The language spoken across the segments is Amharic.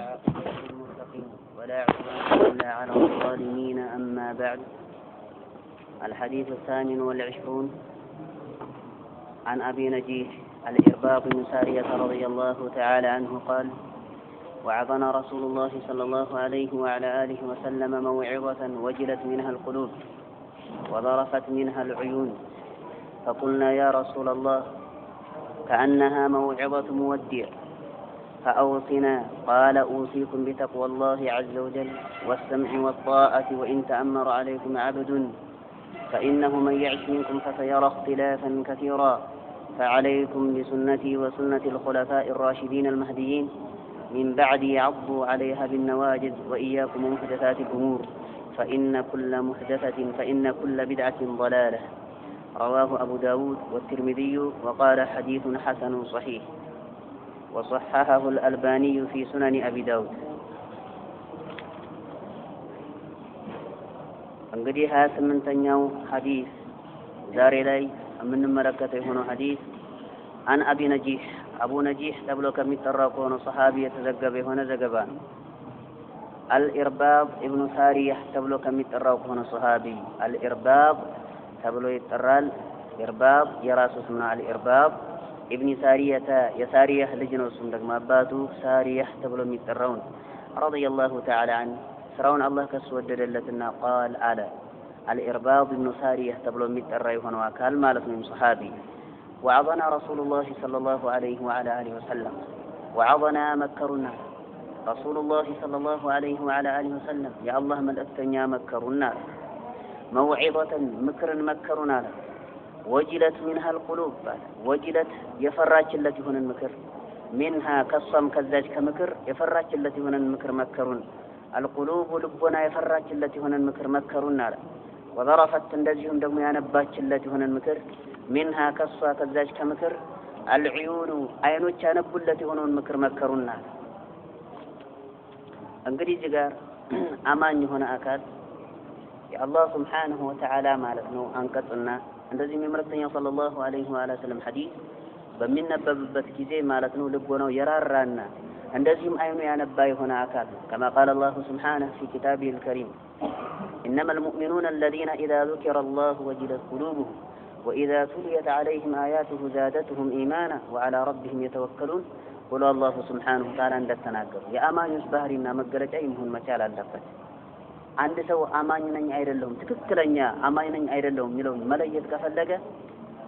والعاقبة للمتقين ولا عدوان إلا على الظالمين. أما بعد، الحديث 28 عن أبي نجيح الإرباض بن سارية رضي الله تعالى عنه قال: وعظنا رسول الله صلى الله عليه وعلى آله وسلم موعظة وجلت منها القلوب وذرفت منها العيون، فقلنا: يا رسول الله، كأنها موعظة مودع، فأوصنا. قال: أوصيكم بتقوى الله عز وجل والسمع والطاعة، وإن تأمر عليكم عبد، فإنه من يعش منكم فسيرى اختلافا كثيرا، فعليكم بسنتي وسنة الخلفاء الراشدين المهديين من بعدي، عضوا عليها بالنواجذ، وإياكم محدثات الأمور، فإن كل بدعة ضلالة. رواه أبو داود والترمذي وقال: حديث حسن صحيح، وصححه الألباني في سنن أبي داود. እንግዲህ 28ኛው ሐዲስ ዛሬ ላይ የምንመለከተው የሆነው ሐዲስ አን አቢ ነጂህ አቡ ነጂህ ተብሎ ከሚጠራው ከሆነ ሰሃቢ የተዘገበ የሆነ ዘገባ ነው። አልኢርባብ ኢብኑ ሳሪያ ተብሎ ከሚጠራው ከሆነ ሰሃቢ አልኢርባብ ተብሎ ይጠራል። ኢርባብ የራሱ ስም ነው። አልኢርባብ ኢብኑ ሳሪያ የሳሪያ ልጅ ነው። እሱም ደግሞ አባቱ ሳሪያ ተብሎ የሚጠራው ነው። ረዲየላሁ ተዓላ ዐንሁ ስራውን አላህ ከሱ ወደደለትና ቃል አለ። አልኢርባብ ኢብኑ ሳሪያ ተብሎ የሚጠራ የሆነው አካል ማለት ነው ሰሃቢ። ወዐዘና ረሱሉላህ ሰለላሁ ዐለይሂ ወዐላ አሊሂ ወሰለም ወዐዘና መከሩና ረሱሉላህ ሰለላሁ ዐለይሂ ወዐላ አሊሂ ወሰለም የአላህ መልእክተኛ መከሩና መውዒዘተን ምክርን መከሩን አለ። ወጅለት ሚንሃ አልቁሉብ አለ። ወጅለት የፈራችለት የሆነን ምክር፣ ሚንሃ ከሷም ከዛች ከምክር የፈራችለት የሆነን ምክር መከሩን። አልቁሉብ ልቦና የፈራችለት የሆነን ምክር መከሩን አለ። ወዘረፈት እንደዚሁም ደግሞ ያነባችለት የሆነን ምክር፣ ሚንሃ ከሷ ከዛች ከምክር አልዕዩኑ አይኖች ያነቡለት የሆነውን ምክር መከሩን አለ። እንግዲህ እዚህ ጋር አማኝ የሆነ አካል የአላህ ሱብሓነሁ ወተዓላ ማለት ነው አንቀጽና እንደዚህም የመልእክተኛው ሰለላሁ ዐለይሂ ወሰለም ሐዲስ በሚነበብበት ጊዜ ማለት ነው ልቦናው የራራና እንደዚህም አይኑ ያነባ የሆነ አካል ነው። ከማ ቃለ አላሁ ሱብሓነሁ ፊ ኪታቢሂል ከሪም ኢነመል ሙእሚኑነ አለዚነ ኢዛ ዙኪረ አላሁ ወጅለት ቁሉቡሁም ወኢዛ ቱሊየት ዐለይሂም አያቱሁ ዛደትሁም ኢማና ወዐላ ረቢሂም የተወከሉን ብሎ አላሁ ሱብሓነሁ ወተዓላ እንደተናገሩ የአማኞች ባህሪና መገለጫ መሆን መቻል አለበት። አንድ ሰው አማኝ ነኝ አይደለሁም፣ ትክክለኛ አማኝ ነኝ አይደለሁም የሚለውን መለየት ከፈለገ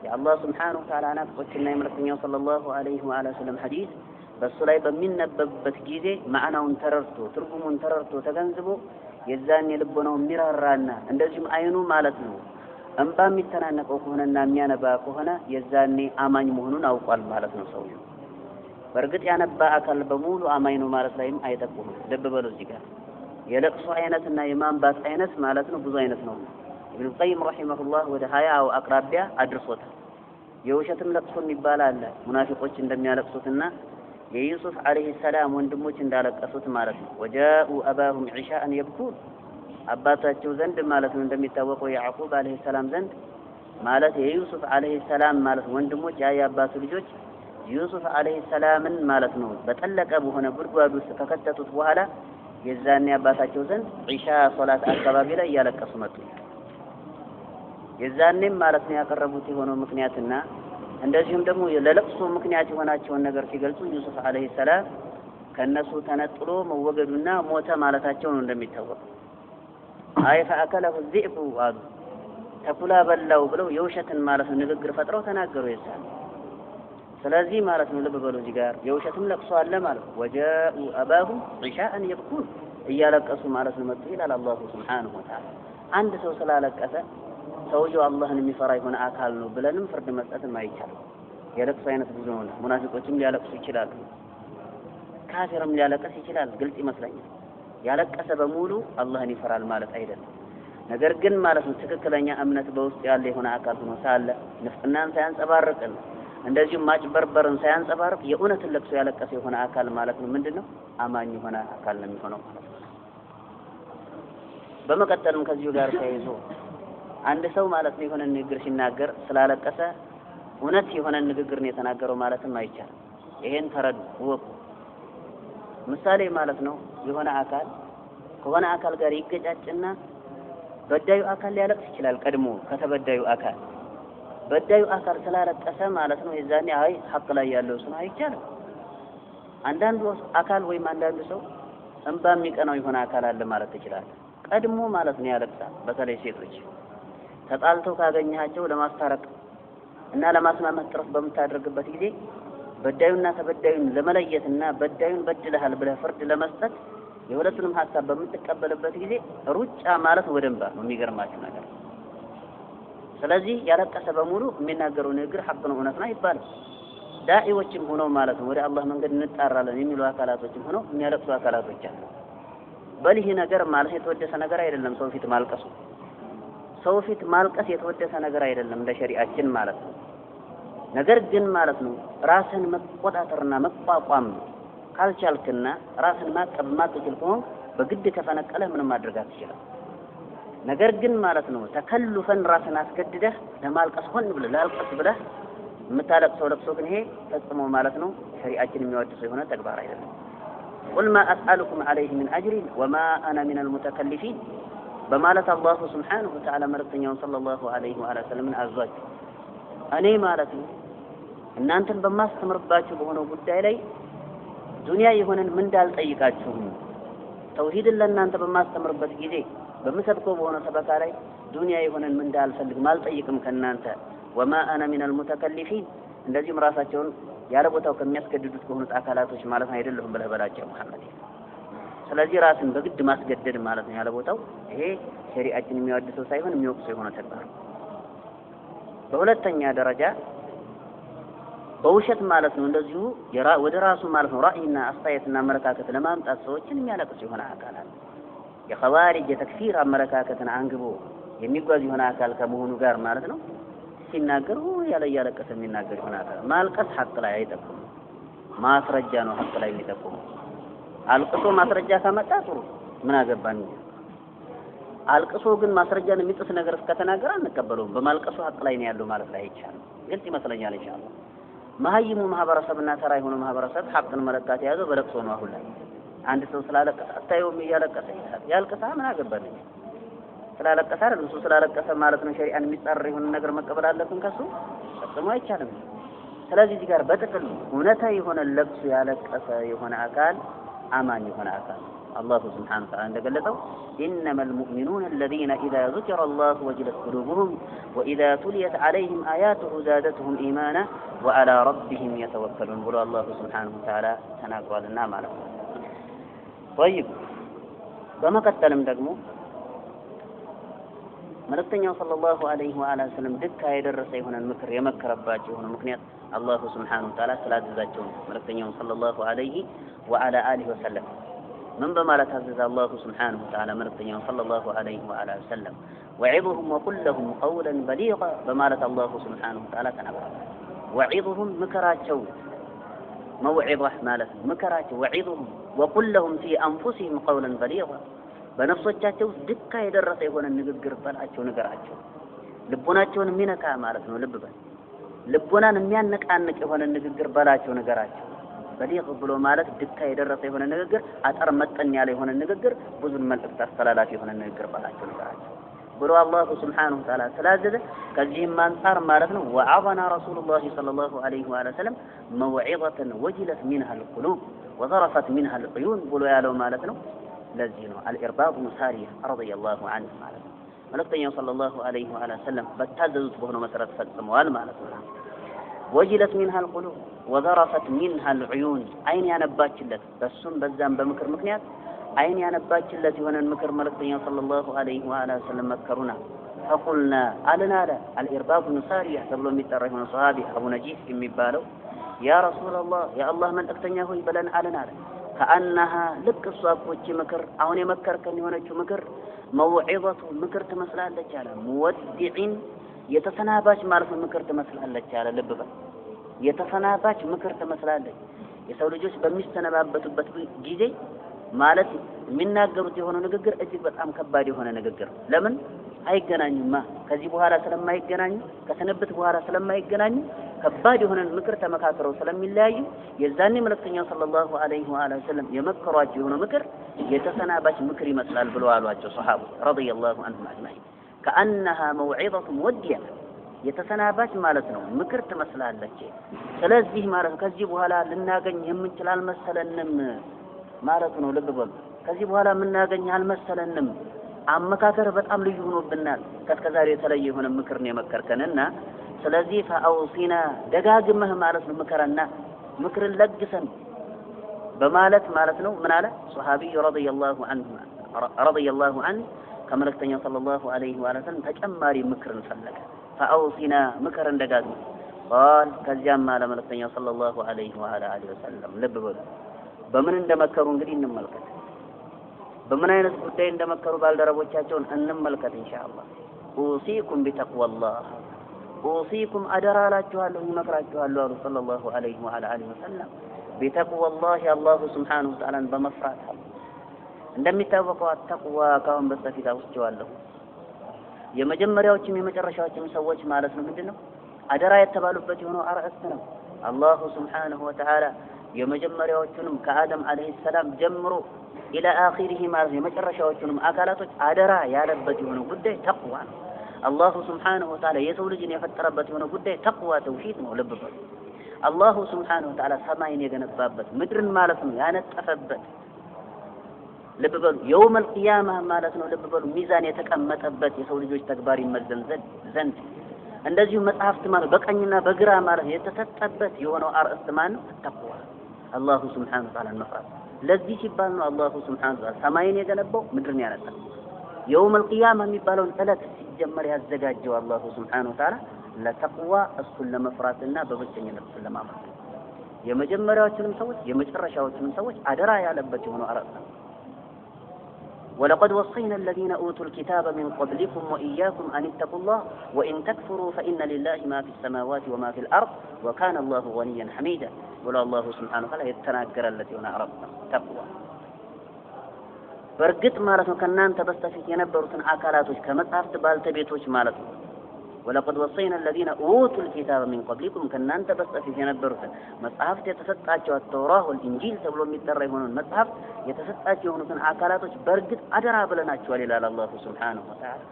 የአላህ ሱብሓነሁ ወተዓላ አንቀጾችና የመልእክተኛው ሰለላሁ ዐለይሂ ወሰለም ሐዲስ በሱ ላይ በሚነበብበት ጊዜ ማዕናውን ተረድቶ ትርጉሙን ተረድቶ ተገንዝቦ የዛኔ ልቦናው የሚራራና እንደዚሁም አይኑ ማለት ነው እንባ የሚተናነቀው ከሆነና የሚያነባ ከሆነ የዛኔ አማኝ መሆኑን አውቋል ማለት ነው ሰውየው። በእርግጥ ያነባ አካል በሙሉ አማኝ ነው ማለት ላይም አይጠቁም። ልብ በሉ እዚህ ጋር የለቅሶ አይነትና የማንባት አይነት ማለት ነው ብዙ አይነት ነው። ኢብኑ ቀይም ረሂመሁላህ ወደ 20 አቅራቢያ አድርሶታል። የውሸትም ለቅሶ የሚባል አለ፣ ሙናፊቆች እንደሚያለቅሱትና የዩሱፍ አለይሂ ሰላም ወንድሞች እንዳለቀሱት ማለት ነው። ወጃኡ አባሁም ዒሻአን የብኩን አባታቸው ዘንድ ማለት ነው እንደሚታወቀው ያዕቁብ አለይሂ ሰላም ዘንድ ማለት የዩሱፍ አለይሂ ሰላም ማለት ወንድሞች የአባቱ ልጆች ዩሱፍ አለይሂ ሰላምን ማለት ነው በጠለቀ በሆነ ጉድጓድ ውስጥ ከከተቱት በኋላ የዛኔ አባታቸው ዘንድ ዒሻ ሶላት አካባቢ ላይ እያለቀሱ መጡ። የዛኔም ማለት ነው ያቀረቡት የሆነው ምክንያትና እንደዚሁም ደግሞ ለለቅሶ ምክንያት የሆናቸውን ነገር ሲገልጹ ዩሱፍ አለይሂ ሰላም ከነሱ ተነጥሎ መወገዱና ሞተ ማለታቸው ነው እንደሚታወቀው። አይ ፈአከለሁ الذئب አሉ ተኩላ በላው ብለው የውሸትን ማለት ነው ንግግር ፈጥረው ተናገሩ ይሳል። ስለዚህ ማለት ነው ልብ በሉ እዚህ ጋር የውሸትም ለቅሶ አለ ማለት ነው። ወጃኡ አባሁም ዒሻአን የብኩን እያለቀሱ ማለት ነው መጡ ይላል አላሁ ሱብሓነሁ ወተዓላ። አንድ ሰው ስላለቀሰ ሰውየው አላህን የሚፈራ የሆነ አካል ነው ብለንም ፍርድ መስጠትም አይቻልም። የለቅሶ አይነት ብዙ ነው። ሙናፊቆችም ሊያለቅሱ ይችላሉ፣ ካፊርም ሊያለቅስ ይችላል። ግልጽ ይመስለኛል። ያለቀሰ በሙሉ አላህን ይፈራል ማለት አይደለም። ነገር ግን ማለት ነው ትክክለኛ እምነት በውስጥ ያለ የሆነ አካል ሆኖ ሳለ ንፍቅናን ሳያንጸባርቅን እንደዚሁም ማጭበርበርን ሳያንጸባርቅ የእውነትን ለቅሶ ያለቀሰ የሆነ አካል ማለት ነው ምንድነው አማኝ የሆነ አካል ነው የሚሆነው ማለት ነው። በመቀጠልም ከዚሁ ጋር ተያይዞ አንድ ሰው ማለት ነው የሆነ ንግግር ሲናገር ስላለቀሰ እውነት የሆነ ንግግር ነው የተናገረው ማለትም አይቻልም። ይሄን ተረዱ ወቁ። ምሳሌ ማለት ነው የሆነ አካል ከሆነ አካል ጋር ይገጫጭና በዳዩ አካል ሊያለቅስ ይችላል ቀድሞ ከተበዳዩ አካል በዳዩ አካል ስላለቀሰ ማለት ነው የዛኔ አይ ሐቅ ላይ ያለው ሰው አይቻልም አንዳንዱ አካል ወይም አንዳንዱ ሰው እንባ የሚቀናው የሆነ አካል አለ ማለት ይችላል ቀድሞ ማለት ነው ያለቅሳል በተለይ ሴቶች ተጣልተው ካገኘሃቸው ለማስታረቅ እና ለማስማማት ጥረት በምታደርግበት ጊዜ በዳዩና ተበዳዩን ለመለየትና በዳዩን በድለሃል ብለህ ፍርድ ለመስጠት የሁለቱንም ሐሳብ በምትቀበልበት ጊዜ ሩጫ ማለት ወደ እንባ ነው የሚገርማችሁ ነገር ስለዚህ ያለቀሰ በሙሉ የሚናገረው ንግግር ሐቅ ነው እውነት ነው አይባልም ዳዒዎችም ሆነው ማለት ነው ወደ አላህ መንገድ እንጣራለን የሚሉ አካላቶችም ሆነው የሚያለቅሱ አካላቶች አሉ በልህ ነገር ማለት የተወደሰ ነገር አይደለም ሰው ፊት ማልቀሱ ሰው ፊት ማልቀስ የተወደሰ ነገር አይደለም እንደ ሸሪዓችን ማለት ነው ነገር ግን ማለት ነው ራስን መቆጣጠርና መቋቋም ካልቻልክና ራስን ማቀብ ማትችል ከሆነ በግድ ከፈነቀለ ምንም ማድረግ አትችልም ነገር ግን ማለት ነው ተከልፈን ራስን አስገድደህ ለማልቀስ ሆን ብለህ ላልቀስ ብለህ የምታለቅሰው ለቅሶ ግን ይሄ ፈጽሞ ማለት ነው ሸሪዓችን የሚወድሰው የሆነ ተግባር አይደለም قل ما أسألكم عليه من أجر وما أنا من المتكلفين በማለት አላሁ ሱብሓነሁ ወተዓላ መልእክተኛውን ሰለላሁ ዐለይሂ ወሰለም አዟቸው እኔ ማለት ነው እናንተን በማስተምርባችሁ በሆነው ጉዳይ ላይ ዱንያ የሆነን ምን እንዳልጠይቃችሁም ተውሂድን ለእናንተ በማስተምርበት ጊዜ በምሰብከው በሆነ ሰበካ ላይ ዱንያ የሆነን ምን እንዳልፈልግም አልጠይቅም ከእናንተ ወማ አነ ሚነል ሙተከሊፊን እንደዚህም ራሳቸውን ያለ ቦታው ከሚያስገድዱት ከሆኑት አካላቶች ማለት አይደለሁም ብለህ በላቸው መሐመድ ስለዚህ ራስን በግድ ማስገደድ ማለት ነው ያለ ቦታው ይሄ ሸሪዓችን የሚያወድሰው ሳይሆን የሚወቅሰው የሆነ ተግባር በሁለተኛ ደረጃ በውሸት ማለት ነው እንደዚሁ ወደ ራሱ ማለት ነው ራእይና አስተያየትና አመለካከት ለማምጣት ሰዎችን የሚያለቅስ የሆነ አካል አለ የኸዋሪጅ የተክፊር አመለካከትን አንግቦ የሚጓዝ የሆነ አካል ከመሆኑ ጋር ማለት ነው ሲናገር ያለ ያለቀሰ የሚናገር የሆነ አካል ማልቀስ ሐቅ ላይ አይጠቁም ማስረጃ ነው ሐቅ ላይ የሚጠቁም አልቅሶ ማስረጃ ካመጣ ጥሩ ምን አገባን አልቅሶ ግን ማስረጃን የሚጥስ ነገር እስከተናገረ አንቀበለውም በማልቀሱ ሐቅ ላይ ነው ያለው ማለት ላይ ይቻላል ግልጽ ይመስለኛል ኢንሻአላህ ማህይሙ ማህበረሰብና ተራ የሆነ ማህበረሰብ ሐቅን መለካት የያዘው በለቅሶ ነው አሁን ላይ አንድ ሰው ስላለቀሰ አታየውም እያለቀሰ ያልቅሳ ምን አገባን ስላለቀሰ አይደለም እሱ ስላለቀሰ ማለት ነው ሸሪዓን የሚጻረር የሆነ ነገር መቀበል አለብን ከሱ ፈጽሞ አይቻልም ስለዚህ እዚህ ጋር በጥቅል እውነታ የሆነ ለቅሶ ያለቀሰ የሆነ አካል አማኝ የሆነ አካል الله سبحانه وتعالى እንደገለጸው إنما المؤمنون الذين إذا ذكر الله وجلت قلوبهم وإذا تليت عليهم آياته زادتهم إيمانا وعلى ربهم يتوكلون ብሎ الله سبحانه وتعالى ተናግሯልና ማለት ነው طيب በመቀጠልም ደግሞ መልእክተኛው ሰለላሁ ዐለይሂ ወሰለም ድካ የደረሰ የሆነ ምክር የመከረባቸው የሆነ ምክንያት الله سبحانه وتعالى ስላዘዛቸው መልእክተኛው ሰለላሁ ዐለይሂ ወአሊሂ ወሰለም من بما تعزز الله سبحانه وتعالى مرتين صلى الله عليه وعلى وسلم وعظهم وقل لهم قولا بليغا بما الله سبحانه وتعالى تنبأ وعظهم مكراتشو موعظة مالك مكراتشو وعظهم وقل لهم في أنفسهم قولا بليغا بنفسه دكا يدرس يكون النجر بلاتشو نجراتشو لبوناتشو منك مالك لببا لبونا نميانك عنك يكون النجر بلاتشو نجراتشو በሊግ ብሎ ማለት ድካ የደረሰ የሆነ ንግግር አጠር መጠን ያለ የሆነ ንግግር ብዙን መልእክት አስተላላፊ የሆነ ንግግር ባላቸው ነገራቸው ብሎ አላህ Subhanahu Wa Ta'ala ስላዘዘ ከዚህም አንፃር ማለት ነው ወአባና ረሱላህ ሰለላሁ ዐለይሂ ወሰለም መውዒዘተን ወጅለት منها القلوب وظرفت منها العيون ብሎ ያለው ማለት ነው ለዚህ ነው አልኢርባብ ሙሳሪያ ረዲየላሁ ዐንሁ ማለት ነው መልእክተኛው ሰለላሁ ዐለይሂ ወሰለም በታዘዙት በሆነ መሰረት ፈጽመዋል ማለት ነው وجلت منها القلوب وذرفت منها العيون عين ያነባችለት በሱም በዛም በምክር ምክንያት አይን ያነባችለት የሆነ ምክር መልእክተኛው ሰለላሁ ዐለይሂ ወሰለም መከሩና فقلنا አለና الارباب نصاريا ተብሎ የሚጠራ የሆነ ሷሃቢ አቡ ነጂስ የሚባለው ያ ረሱላህ ያ አላህ መልእክተኛ ሆይ በለን አለና كأنها ልክ እሷ እኮች ምክር አሁን የመከርከን የሆነችው ምክር መውዒዘቱ ምክር ትመስላለች አለ ሙወዲዕን የተሰናባች ማለት ምክር ትመስላለች አለ ልብ በል የተሰናባች ምክር ትመስላለች የሰው ልጆች በሚስተነባበቱበት ጊዜ ማለት የሚናገሩት የሆነ ንግግር እጅግ በጣም ከባድ የሆነ ንግግር ለምን አይገናኙማ ከዚህ በኋላ ስለማይገናኙ ከሰነበት በኋላ ስለማይገናኙ ከባድ የሆነን ምክር ተመካክረው ስለሚለያዩ የዛኔ መልእክተኛው ሰለላሁ ዐለይሂ ወሰለም የመከሯቸው የሆነ ምክር የተሰናባች ምክር ይመስላል ብለው አሏቸው ሱሐባ ረዲየላሁ ዐንሁም አጅማዒን ከአነሃ መውዒዘቱ ሙወዲያ የተሰናባች ማለት ነው ምክር ትመስላለች ስለዚህ ማለት ከዚህ በኋላ ልናገኝ የምንችል አልመሰለንም ማለት ነው ልብ በሉ ከዚህ በኋላ የምናገኝ አልመሰለንም አመካከር በጣም ልዩ ሆኖብናል ከስከዛሬ የተለየ የሆነ ምክር ነው የመከርከንና ስለዚህ ፈአውሲና ደጋግመህ ማለት ነው ምከረና ምክርን ለግሰን በማለት ማለት ነው ምን አለ ሱሐቢዩ ረዲየላሁ ዐንሁ ከመልእክተኛው ሰለላሁ ዐለይሂ ወሰለም ተጨማሪ ምክርን ፈለገ ፈአውሲና ምክርን ደጋግመህ ቃል ከዚያም አለ መልእክተኛው ሰለላሁ ዐለይሂ ወሰለም ልብ በሉ በምን እንደመከሩ እንግዲህ እንመልከት በምን አይነት ጉዳይ እንደመከሩ ባልደረቦቻቸውን እንመልከት ኢንሻአላህ ኡሲኩም ቢተቅዋላህ ኡሲኩም አደራላችኋለሁ ይመክራችኋለሁ አሉ ሰለላሁ ዐለይሂ ወሰለም ቢተቅዋላህ አላሁ ሱብሓነሁ ወተዓላን በመፍራት እንደሚታወቀው ተቅዋ ካሁን በስተፊት አውስቼዋለሁ የመጀመሪያዎችም የመጨረሻዎችም ሰዎች ማለት ነው ምንድነው አደራ የተባሉበት የሆነው አርዕስት ነው አላሁ ሱብሓነሁ ወተዓላ የመጀመሪያዎቹንም ከአደም አለይሂ ሰላም ጀምሮ ኢላ አኺሪሂ ማለት የመጨረሻዎቹንም አካላቶች አደራ ያለበት የሆነው ጉዳይ ተቅዋ ነው አላሁ ሱብሓነሁ ወተዓላ የሰው ልጅን የፈጠረበት የሆነው ጉዳይ ተቅዋ ተውሂድ ነው ልብ በሉ አላሁ ሱብሓነሁ ወተዓላ ሰማይን የገነባበት ምድርን ማለት ነው ያነጠፈበት ልብ በሉ የውመል ቂያማ ማለት ነው ልብ በሉ ሚዛን የተቀመጠበት የሰው ልጆች ተግባር ይመዘን ዘንድ እንደዚሁ መጽሐፍት ማለት በቀኝና በግራ ማለት የተሰጠበት የሆነው አርዕስት ማለት ነው ተቅዋ አላሁ ሱብሓነሁ ወተዓላ መፍራት ለዚህ ሲባል ነው አላሁ ሱብሓነሁ ወተዓላ ሰማይን የገነባው ምድርን ያነጠፈው የውመል ቂያማ የሚባለውን ዕለት ሲጀመር ያዘጋጀው አላሁ ሱብሓነሁ ወተዓላ ለተቅዋ እሱን ለመፍራትና በብቸኝነት እሱን ለማምለክ የመጀመሪያዎቹንም ሰዎች የመጨረሻዎቹንም ሰዎች አደራ ያለበት የሆነው አርዕስት ነው ولقد وصينا الذين أوتوا الكتاب من قبلكم وإياكم أن اتقوا الله وإن تكفروا فإن لله ما في السماوات وما في الأرض وكان الله غنيا حميدا ولا الله سبحانه وتعالى يتناكر التي هنا عرفنا تقوى برقت مالتنا كنان تبستفيت ينبرتن عكالاتوش كمتعفت بالتبيتوش مالتنا ولقد وصينا الذين أوتوا الكتاب من قبلكم كنان تبستفيت ينبرتن مصحفت يتسطعوا التوراة والإنجيل تبلو ميتر يهونون مصحف يتسطعوا يهونون عكالاتوش برقت أدرى بلناتشوا لله الله سبحانه وتعالى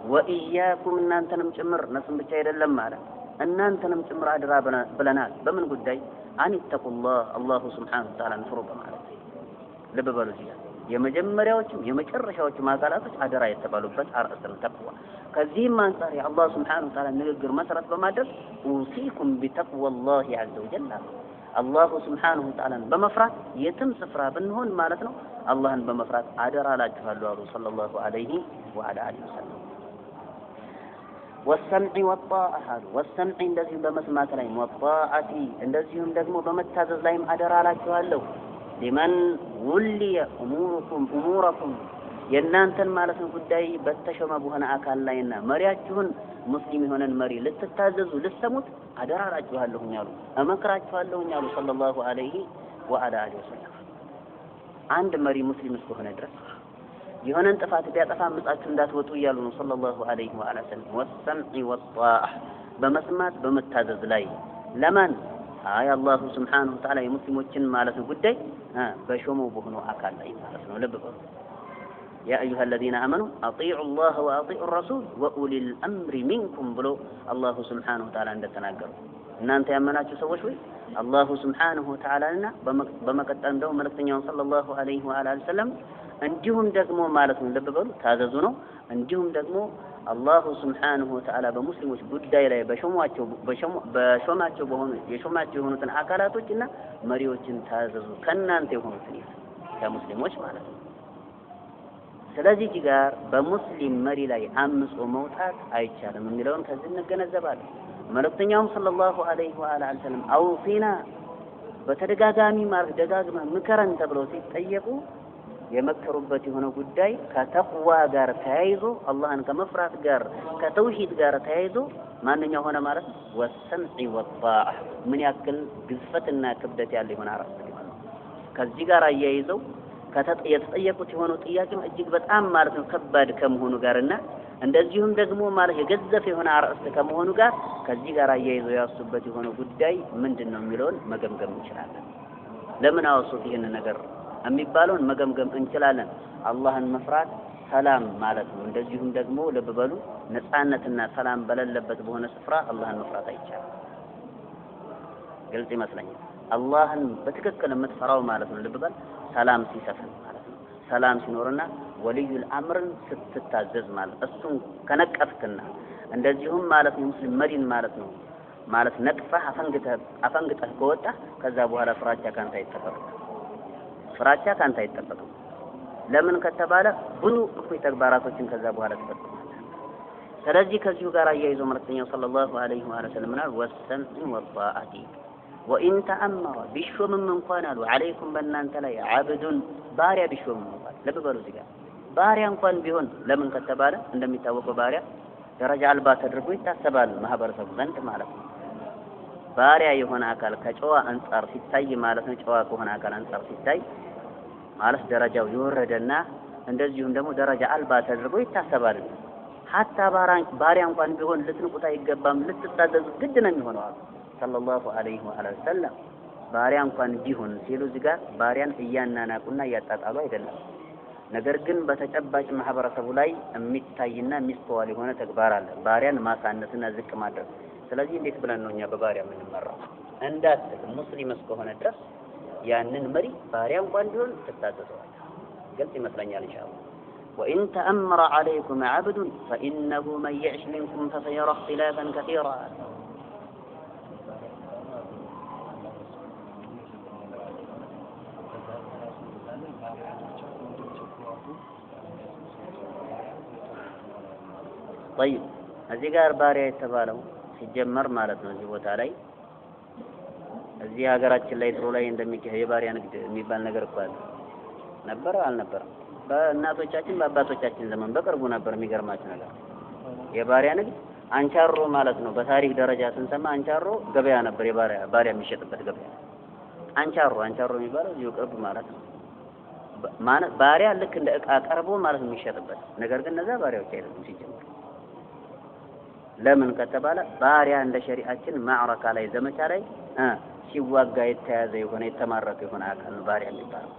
وإياكم أن أنتم جمر نسم بشير اللمة أن أنتم جمر أدرى بلنات بمن قدي أن اتقوا الله سبحانه وتعالى نفروا بمعرفة لببالو زيادة የመጀመሪያዎችም የመጨረሻዎችም አካላቶች አደራ የተባሉበት አርዕስት ነው ተቅዋ ከዚህም አንፃር የአላህ ሱብሓነሁ ወተዓላ ንግግር መሰረት በማድረግ ኡሲኩም ቢተቅዋላህ ዐዘ ወጀል አላሁ ሱብሓነሁ ወተዓላን በመፍራት የትም ስፍራ ብንሆን ማለት ነው አላህን በመፍራት አደራ እላችኋለሁ አሉ ሰለላሁ ዐለይሂ ወሰለም ወሰምዒ ወጣዓ ወሰምዒ እንደዚሁም በመስማት ላይ ወጣዓቲ እንደዚሁም ደግሞ በመታዘዝ ላይም አደራ እላችኋለሁ لمن ولي أموركم የናንተን ማለት ነው ጉዳይ በተሾመ በሆነ አካል ላይና መሪያችሁን ሙስሊም የሆነን መሪ ልትታዘዙ ልትሰሙት አደራራችኋለሁ ያሉ እመክራችኋለሁ ያሉ ሰለላሁ ዐለይሂ ወሰለም አንድ መሪ ሙስሊም እስከሆነ ድረስ የሆነን ጥፋት ቢያጠፋ ምጻችሁ እንዳትወጡ እያሉ ነው ሰለላሁ ዐለይሂ ወሰለም ወሰምዒ ወጣዓ በመስማት በመታዘዝ ላይ ለማን አይ አላሁ ሱብሓነሁ ወተዓላ የሙስሊሞችን ማለት ነው ጉዳይ በሾመው በሆነው አካል ላይ ማለት ነው ልብ በሉ يا أيها الذين آمنوا أطيعوا الله وأطيعوا الرسول وأولي الأمر منكم بلو الله سبحانه وتعالى عند تناقر إن أنت يأمناتوا سوى شوي الله سبحانه وتعالى لنا بمكتن دو ملكتن صلى الله عليه وآله وسلم እንዲሁም ደግሞ ማለት ነው ልብ በሉ ታዘዙ ነው እንዲሁም ደግሞ አላሁ ሱብሓነሁ ወተዓላ በሙስሊሞች ጉዳይ ላይ በሾማቸው የሆኑትን አካላቶችና መሪዎችን ታዘዙ ከናንተ የሆኑትን ከሙስሊሞች ማለት ነው ስለዚህ ጋር በሙስሊም መሪ ላይ አምጾ መውጣት አይቻልም የሚለውን ከዚህ እንገነዘባለን መልእክተኛውም ሰለላሁ ዐለይሂ ወሰለም አውሲና በተደጋጋሚ ማለት ደጋግማ ምከረን ተብለው ሲጠየቁ የመከሩበት የሆነ ጉዳይ ከተቅዋ ጋር ተያይዞ አላህን ከመፍራት ጋር ከተውሂድ ጋር ተያይዞ ማንኛው ሆነ ማለት ወሰምዒ ወጣዓ ምን ያክል ግዝፈትና ክብደት ያለው ይሆን አራስ ከዚህ ጋር አያይዘው የተጠየቁት የሆነው ጥያቄም እጅግ በጣም ማለት ነው ከባድ ከመሆኑ ጋርና እንደዚሁም ደግሞ ማለት የገዘፈ የሆነ አርዕስት ከመሆኑ ጋር ከዚህ ጋር አያይዞ ያወሱበት የሆነ ጉዳይ ምንድነው የሚለውን መገምገም እንችላለን። ለምን አወሱት ይሄን ነገር የሚባለውን መገምገም እንችላለን። አላህን መፍራት ሰላም ማለት ነው። እንደዚሁም ደግሞ ልብ በሉ ነፃነትና ሰላም በሌለበት በሆነ ስፍራ አላህን መፍራት አይቻልም። ግልጽ ይመስለኛል። አላህን በትክክል የምትፈራው ማለት ነው ልብ በል ሰላም ሲሰፍን ማለት ነው። ሰላም ሲኖርና ወልዩል አምርን ስትታዘዝ ማለት እሱን ከነቀፍክና እንደዚሁም ማለት ነው ሙስሊም መዲን ማለት ነው ማለት ነቅፈህ አፈንግጠህ ከወጣ ከዛ በኋላ ፍራቻ ካንተ አይጠበቅም። ፍራቻ ካንተ አይጠበቅም። ለምን ከተባለ ብዙ እኩይ ተግባራቶችን ከዛ በኋላ ተፈጽሟል። ስለዚህ ከዚሁ ጋር አያይዞ መልእክተኛው ሰለላሁ ዐለይሂ ወሰለም ወሰምዕ ወጣአቲ ወኢን ተአመረ ቢሾምም እንኳን አሉ አለይኩም በእናንተ ላይ አብዱን ባሪያ ቢሾምም እንኳን ልብ በሉ እዚህ ጋር ባሪያ እንኳን ቢሆን ለምን ከተባለ እንደሚታወቀው ባሪያ ደረጃ አልባ ተደርጎ ይታሰባል ማህበረሰቡ ዘንድ ማለት ነው። ባሪያ የሆነ አካል ከጨዋ አንጻር ሲታይ ማለት ነው ጨዋ ከሆነ አካል አንጻር ሲታይ ማለት ደረጃው የወረደና እንደዚሁም ደግሞ ደረጃ አልባ ተደርጎ ይታሰባል። ሐታ ባሪያ እንኳን ቢሆን ልትንቁት አይገባም፣ ልትታዘዙ ግድ ነው የሚሆነው አሉ ሰለላሁ ዐለይሂ ወሰለም። ባሪያ እንኳን ቢሆን ሲሉ እዚህ ጋር ባሪያን እያናናቁና እያጣጣሉ አይደለም። ነገር ግን በተጨባጭ ማህበረሰቡ ላይ የሚታይና የሚስተዋል የሆነ ተግባር አለ፣ ባሪያን ማሳነስና ዝቅ ማድረግ። ስለዚህ እንዴት ብለን ነው እኛ በባሪያ የምንመራው? እንዳትል ሙስሊም እስከሆነ ድረስ ያንን መሪ ባሪያ እንኳን ቢሆን ትታዘዘዋል። ግልጽ ይመስለኛል ኢንሻአላህ። وإن تأمر عليكم عبد فإنه من يعش منكم فسيرى اختلافا كثيرا طيب እዚህ ጋር ባሪያ የተባለው ሲጀመር ማለት ነው እዚህ ቦታ ላይ እዚህ ሀገራችን ላይ ድሮ ላይ እንደሚካሄድ የባሪያ ንግድ የሚባል ነገር እኮ አለ። ነበር አልነበረም? በእናቶቻችን በአባቶቻችን ዘመን በቅርቡ ነበር። የሚገርማችሁ ነገር የባሪያ ንግድ አንቻሮ ማለት ነው። በታሪክ ደረጃ ስንሰማ አንቻሮ ገበያ ነበር፣ የባሪያ የሚሸጥበት ገበያ። አንቻሮ የሚባለው እዚሁ ቅርብ ማለት ነው። ማለት ባሪያ ልክ እንደ ዕቃ ቀርቦ ማለት ነው የሚሸጥበት። ነገር ግን እነዛ ባሪያዎች አይደሉም ሲጀምር። ለምን ከተባለ ባሪያ እንደ ሸሪዓችን ማዕረካ ላይ ዘመቻ ላይ ሲዋጋ የተያዘ የሆነ የተማረከ የሆነ አካል ነው ባሪያ የሚባለው።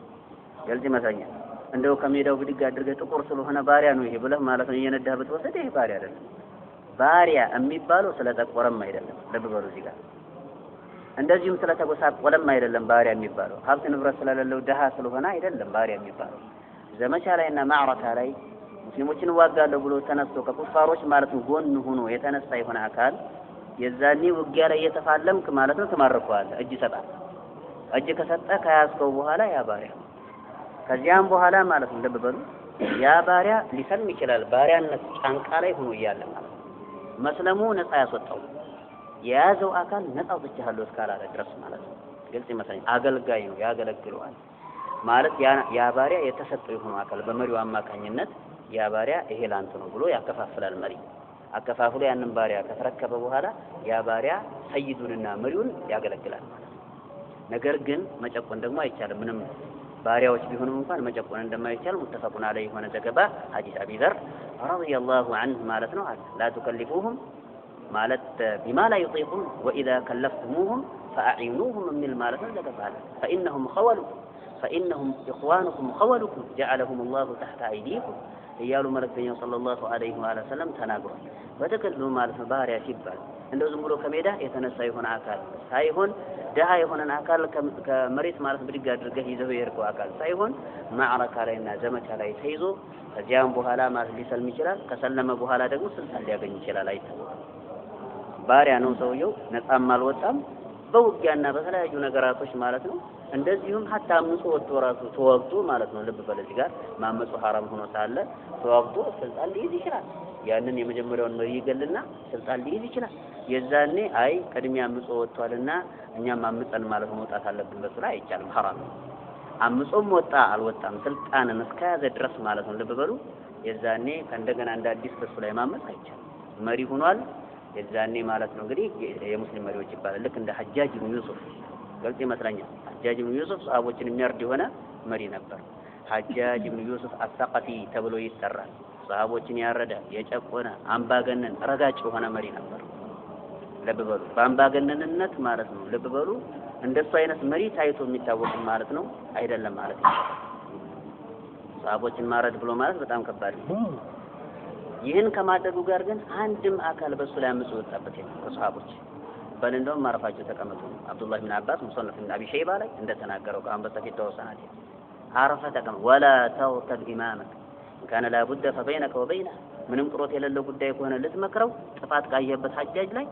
ግልጽ ይመስለኛል። እንደው ከሜዳው ብድግ አድርገህ ጥቁር ስለሆነ ባሪያ ነው ይሄ ብለህ ማለት ነው እየነዳህ ብትወስድ ይሄ ባሪያ አይደለም። ባሪያ የሚባለው ስለጠቆረም አይደለም። ልብ በሉ እዚህ ጋር እንደዚሁም ስለተጎሳቆለም አይደለም ባሪያ የሚባለው። ሀብት ንብረት ስለሌለው ደሃ ስለሆነ አይደለም ባሪያ የሚባለው። ዘመቻ ላይና ማዕረካ ላይ ሙስሊሞችን ዋጋለሁ ብሎ ተነስቶ ከኩፋሮች ማለት ነው ጎን ሆኖ የተነሳ የሆነ አካል የዛኔ ውጊያ ላይ የተፋለምክ ማለት ነው ተማርከዋል። እጅ ሰጣ እጅ ከሰጠ ከያዝከው በኋላ ያ ባሪያ ከዚያም በኋላ ማለት ነው ልብ በሉ ያ ባሪያ ሊሰልም ይችላል። ባሪያነት ጫንቃ ላይ ሆኖ እያለ ማለት ነው መስለሙ ነፃ ያስወጣው የያዘው አካል ነፃ ወጥቻለሁ እስካላለ ድረስ ማለት ነው። ግልጽ ይመስለኛል። አገልጋይ ነው ያገለግለዋል ማለት ያ ባሪያ የተሰጠው የሆነ አካል በመሪው አማካኝነት ያ ባሪያ ይሄ ላንተ ነው ብሎ ያከፋፍላል። መሪ አከፋፍሎ ያንን ባሪያ ከተረከበ በኋላ ያ ባሪያ ሰይዱንና መሪውን ያገለግላል ማለት ነው። ነገር ግን መጨቆን ደግሞ አይቻልም። ምንም ባሪያዎች ቢሆኑም እንኳን መጨቆን እንደማይቻል ሙተፈቁን አለይ የሆነ ዘገባ ሐዲስ አቢ ዘር ረዲየላሁ ዐንሁ ማለት ነው አለ ላ ተከልፉሁም ማለት ቢማ ላ ይጢቁን ወኢዛ ከለፍቱሙሁም ፈአዒኑሁም የሚል ማለት ነው ዘገባ አለ ፈኢነሁም ኢኽዋኑኩም ኸወሉኩም ጀዐለሁም ላሁ ተሕተ አይዲኩም እያሉ መልእክተኛው ሰለላሁ ዐለይሂ ወሰለም ተናግሯል። በተከሉ ማለት ነው ባሪያ ሲባል እንደው ዝም ብሎ ከሜዳ የተነሳ የሆነ አካል ሳይሆን ደሃ የሆነን አካል ከመሬት ማለት ብድግ አድርገህ ይዘው የሄድከው አካል ሳይሆን ማዕረካ ላይና ዘመቻ ላይ ተይዞ ከዚያም በኋላ ማለት ሊሰልም ይችላል። ከሰለመ በኋላ ደግሞ ስልጣን ሊያገኝ ይችላል። አይታወቅም። ባሪያ ነው ሰውየው፣ ነፃም አልወጣም። በውጊያና በተለያዩ ነገራቶች ማለት ነው። እንደዚሁም ሀታ አምጾ ወጥቶ ራሱ ተወግቶ ማለት ነው። ልብ በል እዚህ ጋር ማመጹ ሐራም ሆኖ ሳለ ተወግቶ ስልጣን ሊይዝ ይችላል። ያንን የመጀመሪያውን መሪ ይገልና ስልጣን ሊይዝ ይችላል። የዛኔ አይ ቀድሚያ አምጾ ወጥቷልና እኛም አምፀን ማለት መውጣት አለብን በሱ ላይ አይቻልም፣ ሐራም ነው። አምጾም ወጣ አልወጣም ስልጣንን እስከያዘ ድረስ ማለት ነው። ልብ በሉ የዛኔ ከእንደገና እንደ አዲስ በሱ ላይ ማመጽ አይቻልም። መሪ ሆኗል የዛኔ ማለት ነው። እንግዲህ የሙስሊም መሪዎች ይባላል። ልክ እንደ ሐጃጅ ኢብኑ ዩሱፍ ገልጽ ይመስለኛል። ሐጃጅ ኢብኑ ዩሱፍ ሰሃቦችን የሚያርድ የሆነ መሪ ነበር። ሐጃጅ ኢብኑ ዩሱፍ አሰቀፊ ተብሎ ይጠራል። ሰሃቦችን ያረደ የጨቆነ አምባገነን ረጋጭ የሆነ መሪ ነበር። ልብ በሉ በአምባገነንነት ማለት ነው። ልብ በሉ እንደሱ አይነት መሪ ታይቶ የሚታወቅ ማለት ነው አይደለም ማለት ነው። ሰሃቦችን ማረድ ብሎ ማለት በጣም ከባድ ነው። ይህን ከማድረጉ ጋር ግን አንድም አካል በሱ ላይ አምጾ ወጣበት ከሰሃቦች በል እንደውም ማረፋቸው ተቀመጡ። አብዱላህ ኢብኑ አባስ ሙሰነፍ ኢብኑ አቢ ሸይባ ላይ እንደተናገረው ከአሁን በፊት ተወሰናል። አረፈ ተቀመጥ ወላ ተውተብ ኢማመክ ካነ ላቡደ ፈበይነከ ወበይነ ምንም ቅሮት የሌለው ጉዳይ ከሆነ ልትመክረው ጥፋት ካየበት ሐጃጅ ላይ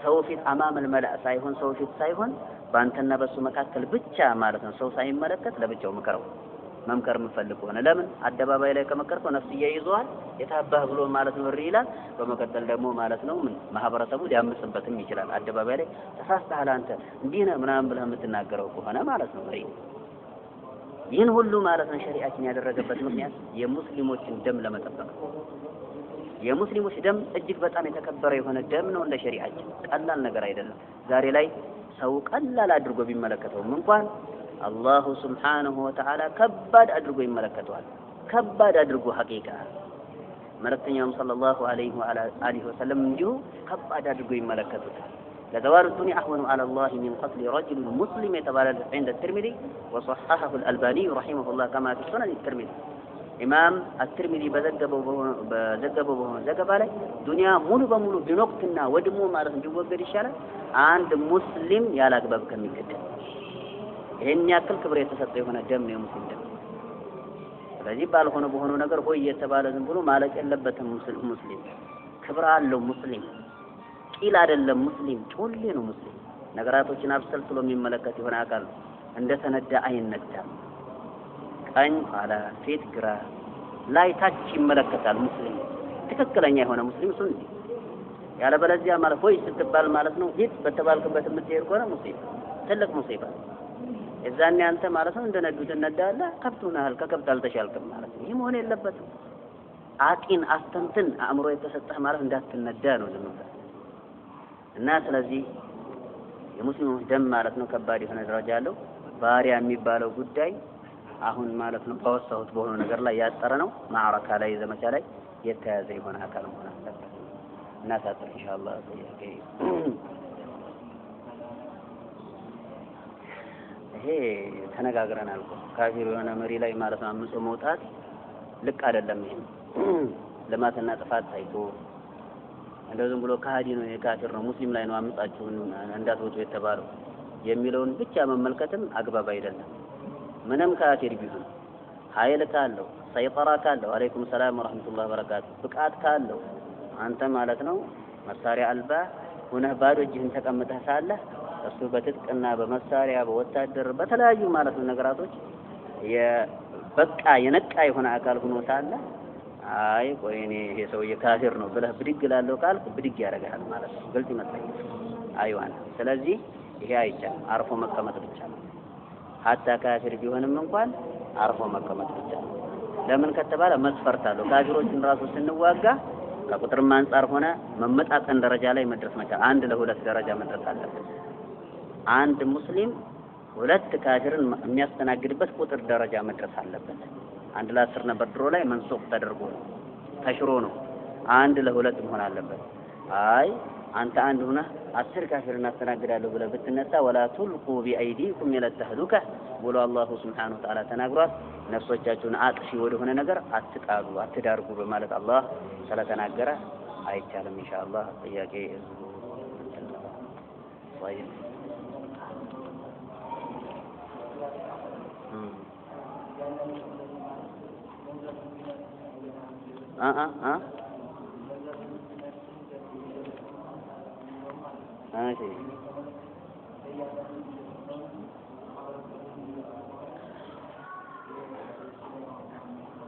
ሰው ፊት አማመል መላእ ሳይሆን ሰው ፊት ሳይሆን በአንተና በሱ መካከል ብቻ ማለት ነው። ሰው ሳይመለከት ለብቻው ምከረው። መምከር የምፈልግ ሆነ ለምን አደባባይ ላይ ከመከርከው ነፍስያ ይዘዋል የታባህ ብሎ ማለት ነው ይላል። በመቀጠል ደግሞ ማለት ነው ምን ማህበረሰቡ ሊያምጽበትም ይችላል። አደባባይ ላይ ተሳስተሃል አንተ እንዲህ ነህ ምናምን ብለህ የምትናገረው ከሆነ ማለት ነው መሪ ይህን ሁሉ ማለት ነው ሸሪዓችን ያደረገበት ምክንያት የሙስሊሞችን ደም ለመጠበቅ። የሙስሊሞች ደም እጅግ በጣም የተከበረ የሆነ ደም ነው እንደ ሸሪዓችን ቀላል ነገር አይደለም። ዛሬ ላይ ሰው ቀላል አድርጎ ቢመለከተውም እንኳን አላሁ ሱብሓነሁ ወተዓላ ከባድ አድርጎ ይመለከተዋል። ከባድ አድርጎ ሐቂቃ መልእክተኛውም ሰለላሁ ዐለይሂ ወሰለም እንዲሁ ከባድ አድርጎ ይመለከቱታል። ለዘዋል الدنيا أهون على الله من قتل رجل مسلم يتبالى عند الترمذي وصححه الألباني رحمه الله كما في سنن الترمذي ኢማም አትርሚዚ በዘገበው ዘገባ ላይ ዱንያ ሙሉ በሙሉ ቢኖቅትና ወድሞ ማለት ቢወገድ ይሻላል አንድ ሙስሊም ያላግባብ ከሚገደል። ይሄን ያክል ክብር የተሰጠው የሆነ ደም ነው የሙስሊም ደም። ስለዚህ ባልሆነ በሆነው ነገር ሆይ የተባለ ዝም ብሎ ማለቅ የለበትም። ሙስሊም ክብር አለው። ሙስሊም ቂል አይደለም። ሙስሊም ጮሌ ነው። ሙስሊም ነገራቶችን አብሰልስሎ የሚመለከት የሆነ አካል እንደተነዳ አይነዳም። ቀኝ ኋላ ፊት ግራ ላይ ታች ይመለከታል። ሙስሊም ትክክለኛ የሆነ ሙስሊም ሱኒ ያለበለዚያ ማለት ሆይ ስትባል ማለት ነው ሂድ በተባልክበት የምትሄድ ከሆነ ሙስሊም ትልቅ ሙሲባ የዛኔ አንተ ማለት ነው እንደነዱት እንደዳለ ከብቱናል ከከብት አልተሻልክም ማለት ነው። ይህ መሆን የለበትም። አቂን አስተንትን አእምሮ የተሰጠህ ማለት እንዳትነዳ ነው ዝም ብለህ እና ስለዚህ የሙስሊሞች ደም ማለት ነው ከባድ የሆነ ደረጃ አለው። ባሪያ የሚባለው ጉዳይ አሁን ማለት ነው በወሰሁት በሆነ ነገር ላይ ያጠረ ነው። ማዕረካ ላይ ዘመቻ ላይ የተያዘ የሆነ አካል መሆን አለበት እና ታጥር ኢንሻአላህ ጥያቄ ይሄ ተነጋግረናል እኮ ካፊር የሆነ መሪ ላይ ማለት ነው አምጾ መውጣት ልክ አይደለም። ይሄ ለማትና ጥፋት ታይቶ እንደው ዝም ብሎ ካዲ ነው የካፊር ነው ሙስሊም ላይ ነው አምጻችሁ እንዳትወጡ የተባለው የሚለውን ብቻ መመልከትም አግባብ አይደለም። ምንም ካፊር ቢሆን ኃይል ካለው ሰይጠራ ካለው አለይኩም ሰላም ወራህመቱላሂ ወበረካቱ ብቃት ካለው አንተ ማለት ነው መሳሪያ አልባ ሆነህ ባዶ እጅህን ተቀምጠህ ሳለህ እሱ በትጥቅና በመሳሪያ በወታደር በተለያዩ ማለት ነው ነገራቶች የበቃ የነቃ የሆነ አካል ሆኖ ሳለ አይ ቆይ እኔ ይሄ ሰውዬ ካፊር ነው ብለህ ብድግ ላለው ካልክ ብድግ ያደርጋል ማለት ነው። ግልጽ ይመስለኛል። አይዋና ስለዚህ ይሄ አይቻልም። አርፎ መቀመጥ ብቻ ነው። ሀታ ካፊር ቢሆንም እንኳን አርፎ መቀመጥ ብቻ ነው። ለምን ከተባለ መስፈርት አለው። ካፊሮችን ራሱ ስንዋጋ ከቁጥርም አንፃር ሆነ መመጣጠን ደረጃ ላይ መድረስ መቻል አንድ ለሁለት ደረጃ መድረስ አለበት። አንድ ሙስሊም ሁለት ካፊርን የሚያስተናግድበት ቁጥር ደረጃ መድረስ አለበት። አንድ ለ10 ነበር ድሮ ላይ መንሱቅ ተደርጎ ተሽሮ ነው አንድ ለሁለት መሆን አለበት። አይ አንተ አንድ ሆነ 10 ካፊርን አስተናግዳለሁ ብለህ ብትነሳ ወላ ቱልቁ ቢአይዲኩም ኢላ ተህሉከ ብሎ አላሁ ሱብሓነሁ ወተዓላ ተናግሯል። ነፍሶቻችሁን አጥፊ ወደ ሆነ ነገር አትጣሉ አትዳርጉ በማለት አላህ ስለተናገረ አይቻልም። ኢንሻአላህ ጥያቄ طيب ماشي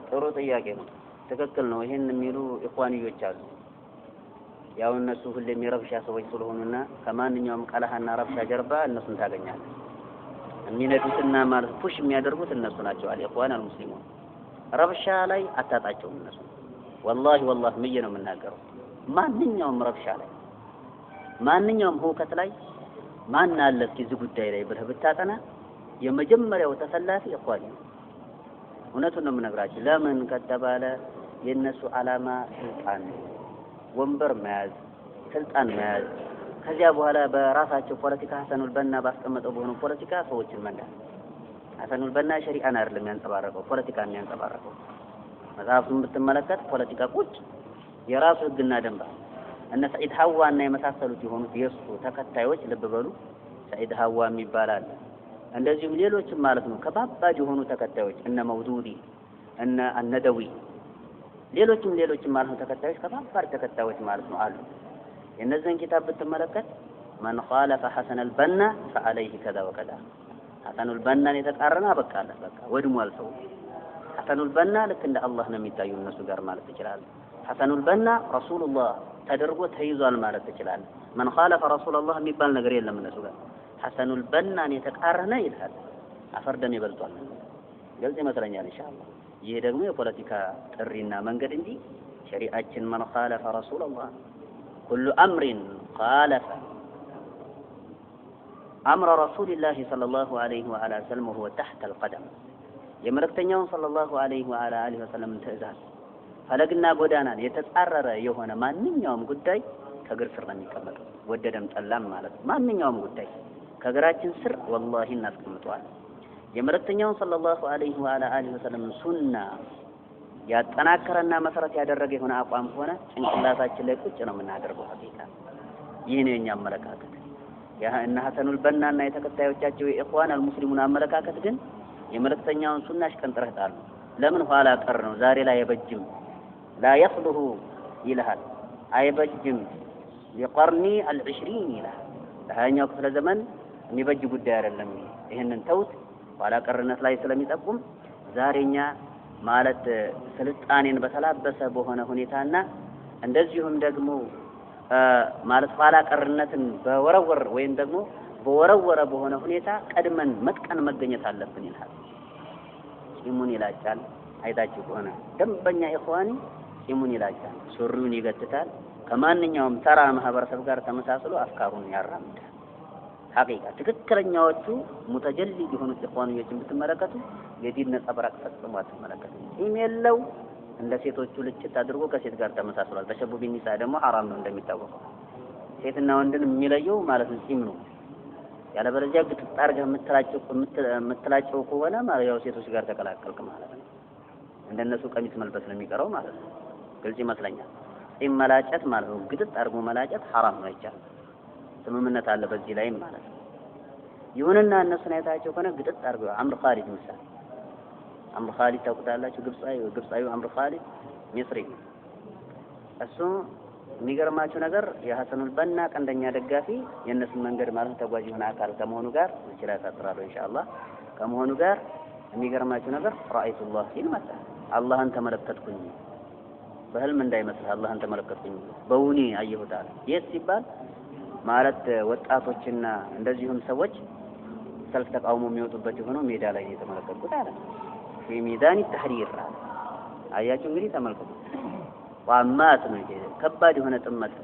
ጥሩ ጥያቄ ነው። ትክክል ነው። ይሄን የሚሉ ኢኽዋንዮች አሉ። ያው እነሱ ሁሌም የረብሻ ሰዎች ስለሆኑና ከማንኛውም ቀለሃና ረብሻ ጀርባ እነሱን ታገኛለህ። የሚነዱትና ማለት ፑሽ የሚያደርጉት እነሱ ናቸው። አልኢኽዋን አልሙስሊሙን ረብሻ ላይ አታጣቸውም እነሱ። ወላሂ ምዬ ነው የምናገረው። ማንኛውም ረብሻ ላይ ማንኛውም ሁከት ላይ ማን አለ እስኪ እዚህ ጉዳይ ላይ ብለህ ብታጠና የመጀመሪያው ተሰላፊ ኢኽዋን ነው። እውነቱን ነው የምነግራችሁ። ለምን ከተባለ የነሱ ዓላማ ስልጣን ወንበር መያዝ ስልጣን መያዝ ከዚያ በኋላ በራሳቸው ፖለቲካ ሐሰኑል በና ባስቀመጠው በሆነ ፖለቲካ ሰዎችን መንዳት ሐሰኑል በና ሸሪዓን አይደለም ያንጸባረቀው ፖለቲካን ያንጸባረቀው መጽሐፉን ብትመለከት ፖለቲካ ቁጭ የራሱ ህግና ደንብ እነ ሰዒድ ሐዋና የመሳሰሉት የሆኑት የሱ ተከታዮች ልብ በሉ ሰዒድ ሐዋ የሚባላል እንደዚሁም ሌሎችም ማለት ነው ከባባድ የሆኑ ተከታዮች እነ መውዱዲ እነ አነደዊ ሌሎችም ማለት ነው ተከታዮች ከባባድ ተከታዮች ማለት ነው አሉ የነዚህን ኪታብ ብትመለከት من خالف حسن البنا فعليه كذا وكذا حسن البنا የተቃረና በቃ ወድሟል ሰው حسن البنا ልክ እንደ አላህ ነው የሚታየው እነሱ ጋር ማለት ይችላል حسن البنا رسول الله ተደርጎ ተይዟል ማለት ይችላል من خالف رسول الله የሚባል ነገር የለም እነሱ ጋር حسن البنا የተቃረነ ይላል አፈርደም ይበልጧል ግልጽ ይመስለኛል ኢንሻአላህ ይሄ ደግሞ የፖለቲካ ጥሪና መንገድ እንጂ ሸሪዓችን من خالف رسول الله كل أمر خالف أمر رسول الله صلى الله عليه وعلى وسلم وهو تحت القدم يملكتنيون صلى الله عليه وعلى آله وسلم تأذان فلقنا قدانا يتتعرر يهونا ما ننيوم قداي كقر سر نميكمل وددم تألام مالك ما ننيوم قداي كقراتين سر والله الناس كمتوال يملكتنيون صلى الله عليه وعلى آله وسلم سنة ያጠናከረና መሰረት ያደረገ የሆነ አቋም ሆነ ጭንቅላታችን ላይ ቁጭ ነው የምናደርገው ሐቂቃ ይሄ ነው የኛ አመለካከት ያ እነ ሐሰኑል በናና የተከታዮቻቸው የኢኽዋን አልሙስሊሙን አመለካከት ግን የመልእክተኛውን ሱናሽ ቀንጥረህታል ለምን ኋላ ቀር ነው ዛሬ ላይ አይበጅም لا يصلح ይልሃል አይበጅም لقرني ال20 ይልሃል ለሃያኛው ክፍለ ዘመን የሚበጅ ጉዳይ አይደለም ይሄንን ተውት ኋላ ቀርነት ላይ ስለሚጠቁም ዛሬኛ ማለት ስልጣኔን በተላበሰ በሆነ ሁኔታና እንደዚሁም ደግሞ ማለት ኋላ ቀርነትን በወረወር ወይም ደግሞ በወረወረ በሆነ ሁኔታ ቀድመን መጥቀን መገኘት አለብን ይላል ጺሙን ይላጫል አይታችሁ ከሆነ ደንበኛ ኢኽዋኒ ጺሙን ይላጫል ሱሪውን ይገትታል ከማንኛውም ተራ ማህበረሰብ ጋር ተመሳስሎ አፍካሩን ያራምዳል ሐቂቃ ትክክለኛዎቹ ሙተጀሊድ የሆኑት ኢኽዋንዮችን ብትመለከቱ የዲን ነጸብራቅ ፈጽሞ አትመለከቱ ኢሜለው እንደ ሴቶቹ ልጭት አድርጎ ከሴት ጋር ተመሳስሏል ተሸቡ ቢኒሳ ደግሞ حرام ነው እንደሚታወቀው ሴትና ወንድን የሚለየው ማለት ነው ጺም ነው ያለ በለዚያ ግጥጣርገ የምትላጨው ከሆነ ማለት ያው ሴቶች ጋር ተቀላቀልክ ማለት ነው እንደነሱ ቀሚስ መልበስ ነው የሚቀረው ማለት ነው ግልጽ ይመስለኛል ጺም መላጨት ማለት ነው ግጥጣርጎ መላጨት حرام ነው ይቻላል ስምምነት አለ በዚህ ላይ ማለት ነው ይሁንና እነሱን አይታቸው ከሆነ ግጥጥ አርገው አምር ኻሊድ ምሳሌ አምር ኻሊድ ታውቁታላችሁ ግብጻዩ አምር ኻሊድ ሚስሪ እሱ የሚገርማችሁ ነገር የሐሰኑል በና ቀንደኛ ደጋፊ የነሱን መንገድ ማለት ተጓዥ የሆነ አካል ከመሆኑ ጋር ይችላል ታጥራሉ ኢንሻአላህ ከመሆኑ ጋር የሚገርማችሁ ነገር ራአይቱላህ ሲል መጣ አላህን ተመለከትኩኝ በህልም እንዳይመስል አላህን ተመለከትኩኝ በውኔ አየሁታል የት ሲባል ማለት ወጣቶችና እንደዚሁም ሰዎች ሰልፍ ተቃውሞ የሚወጡበት የሆነው ሜዳ ላይ የተመለከቱት አለ በሚዳን ተህሪር አያችሁ እንግዲህ ተመልከቱ ዋማት ነው ይሄ ከባድ የሆነ ጥመት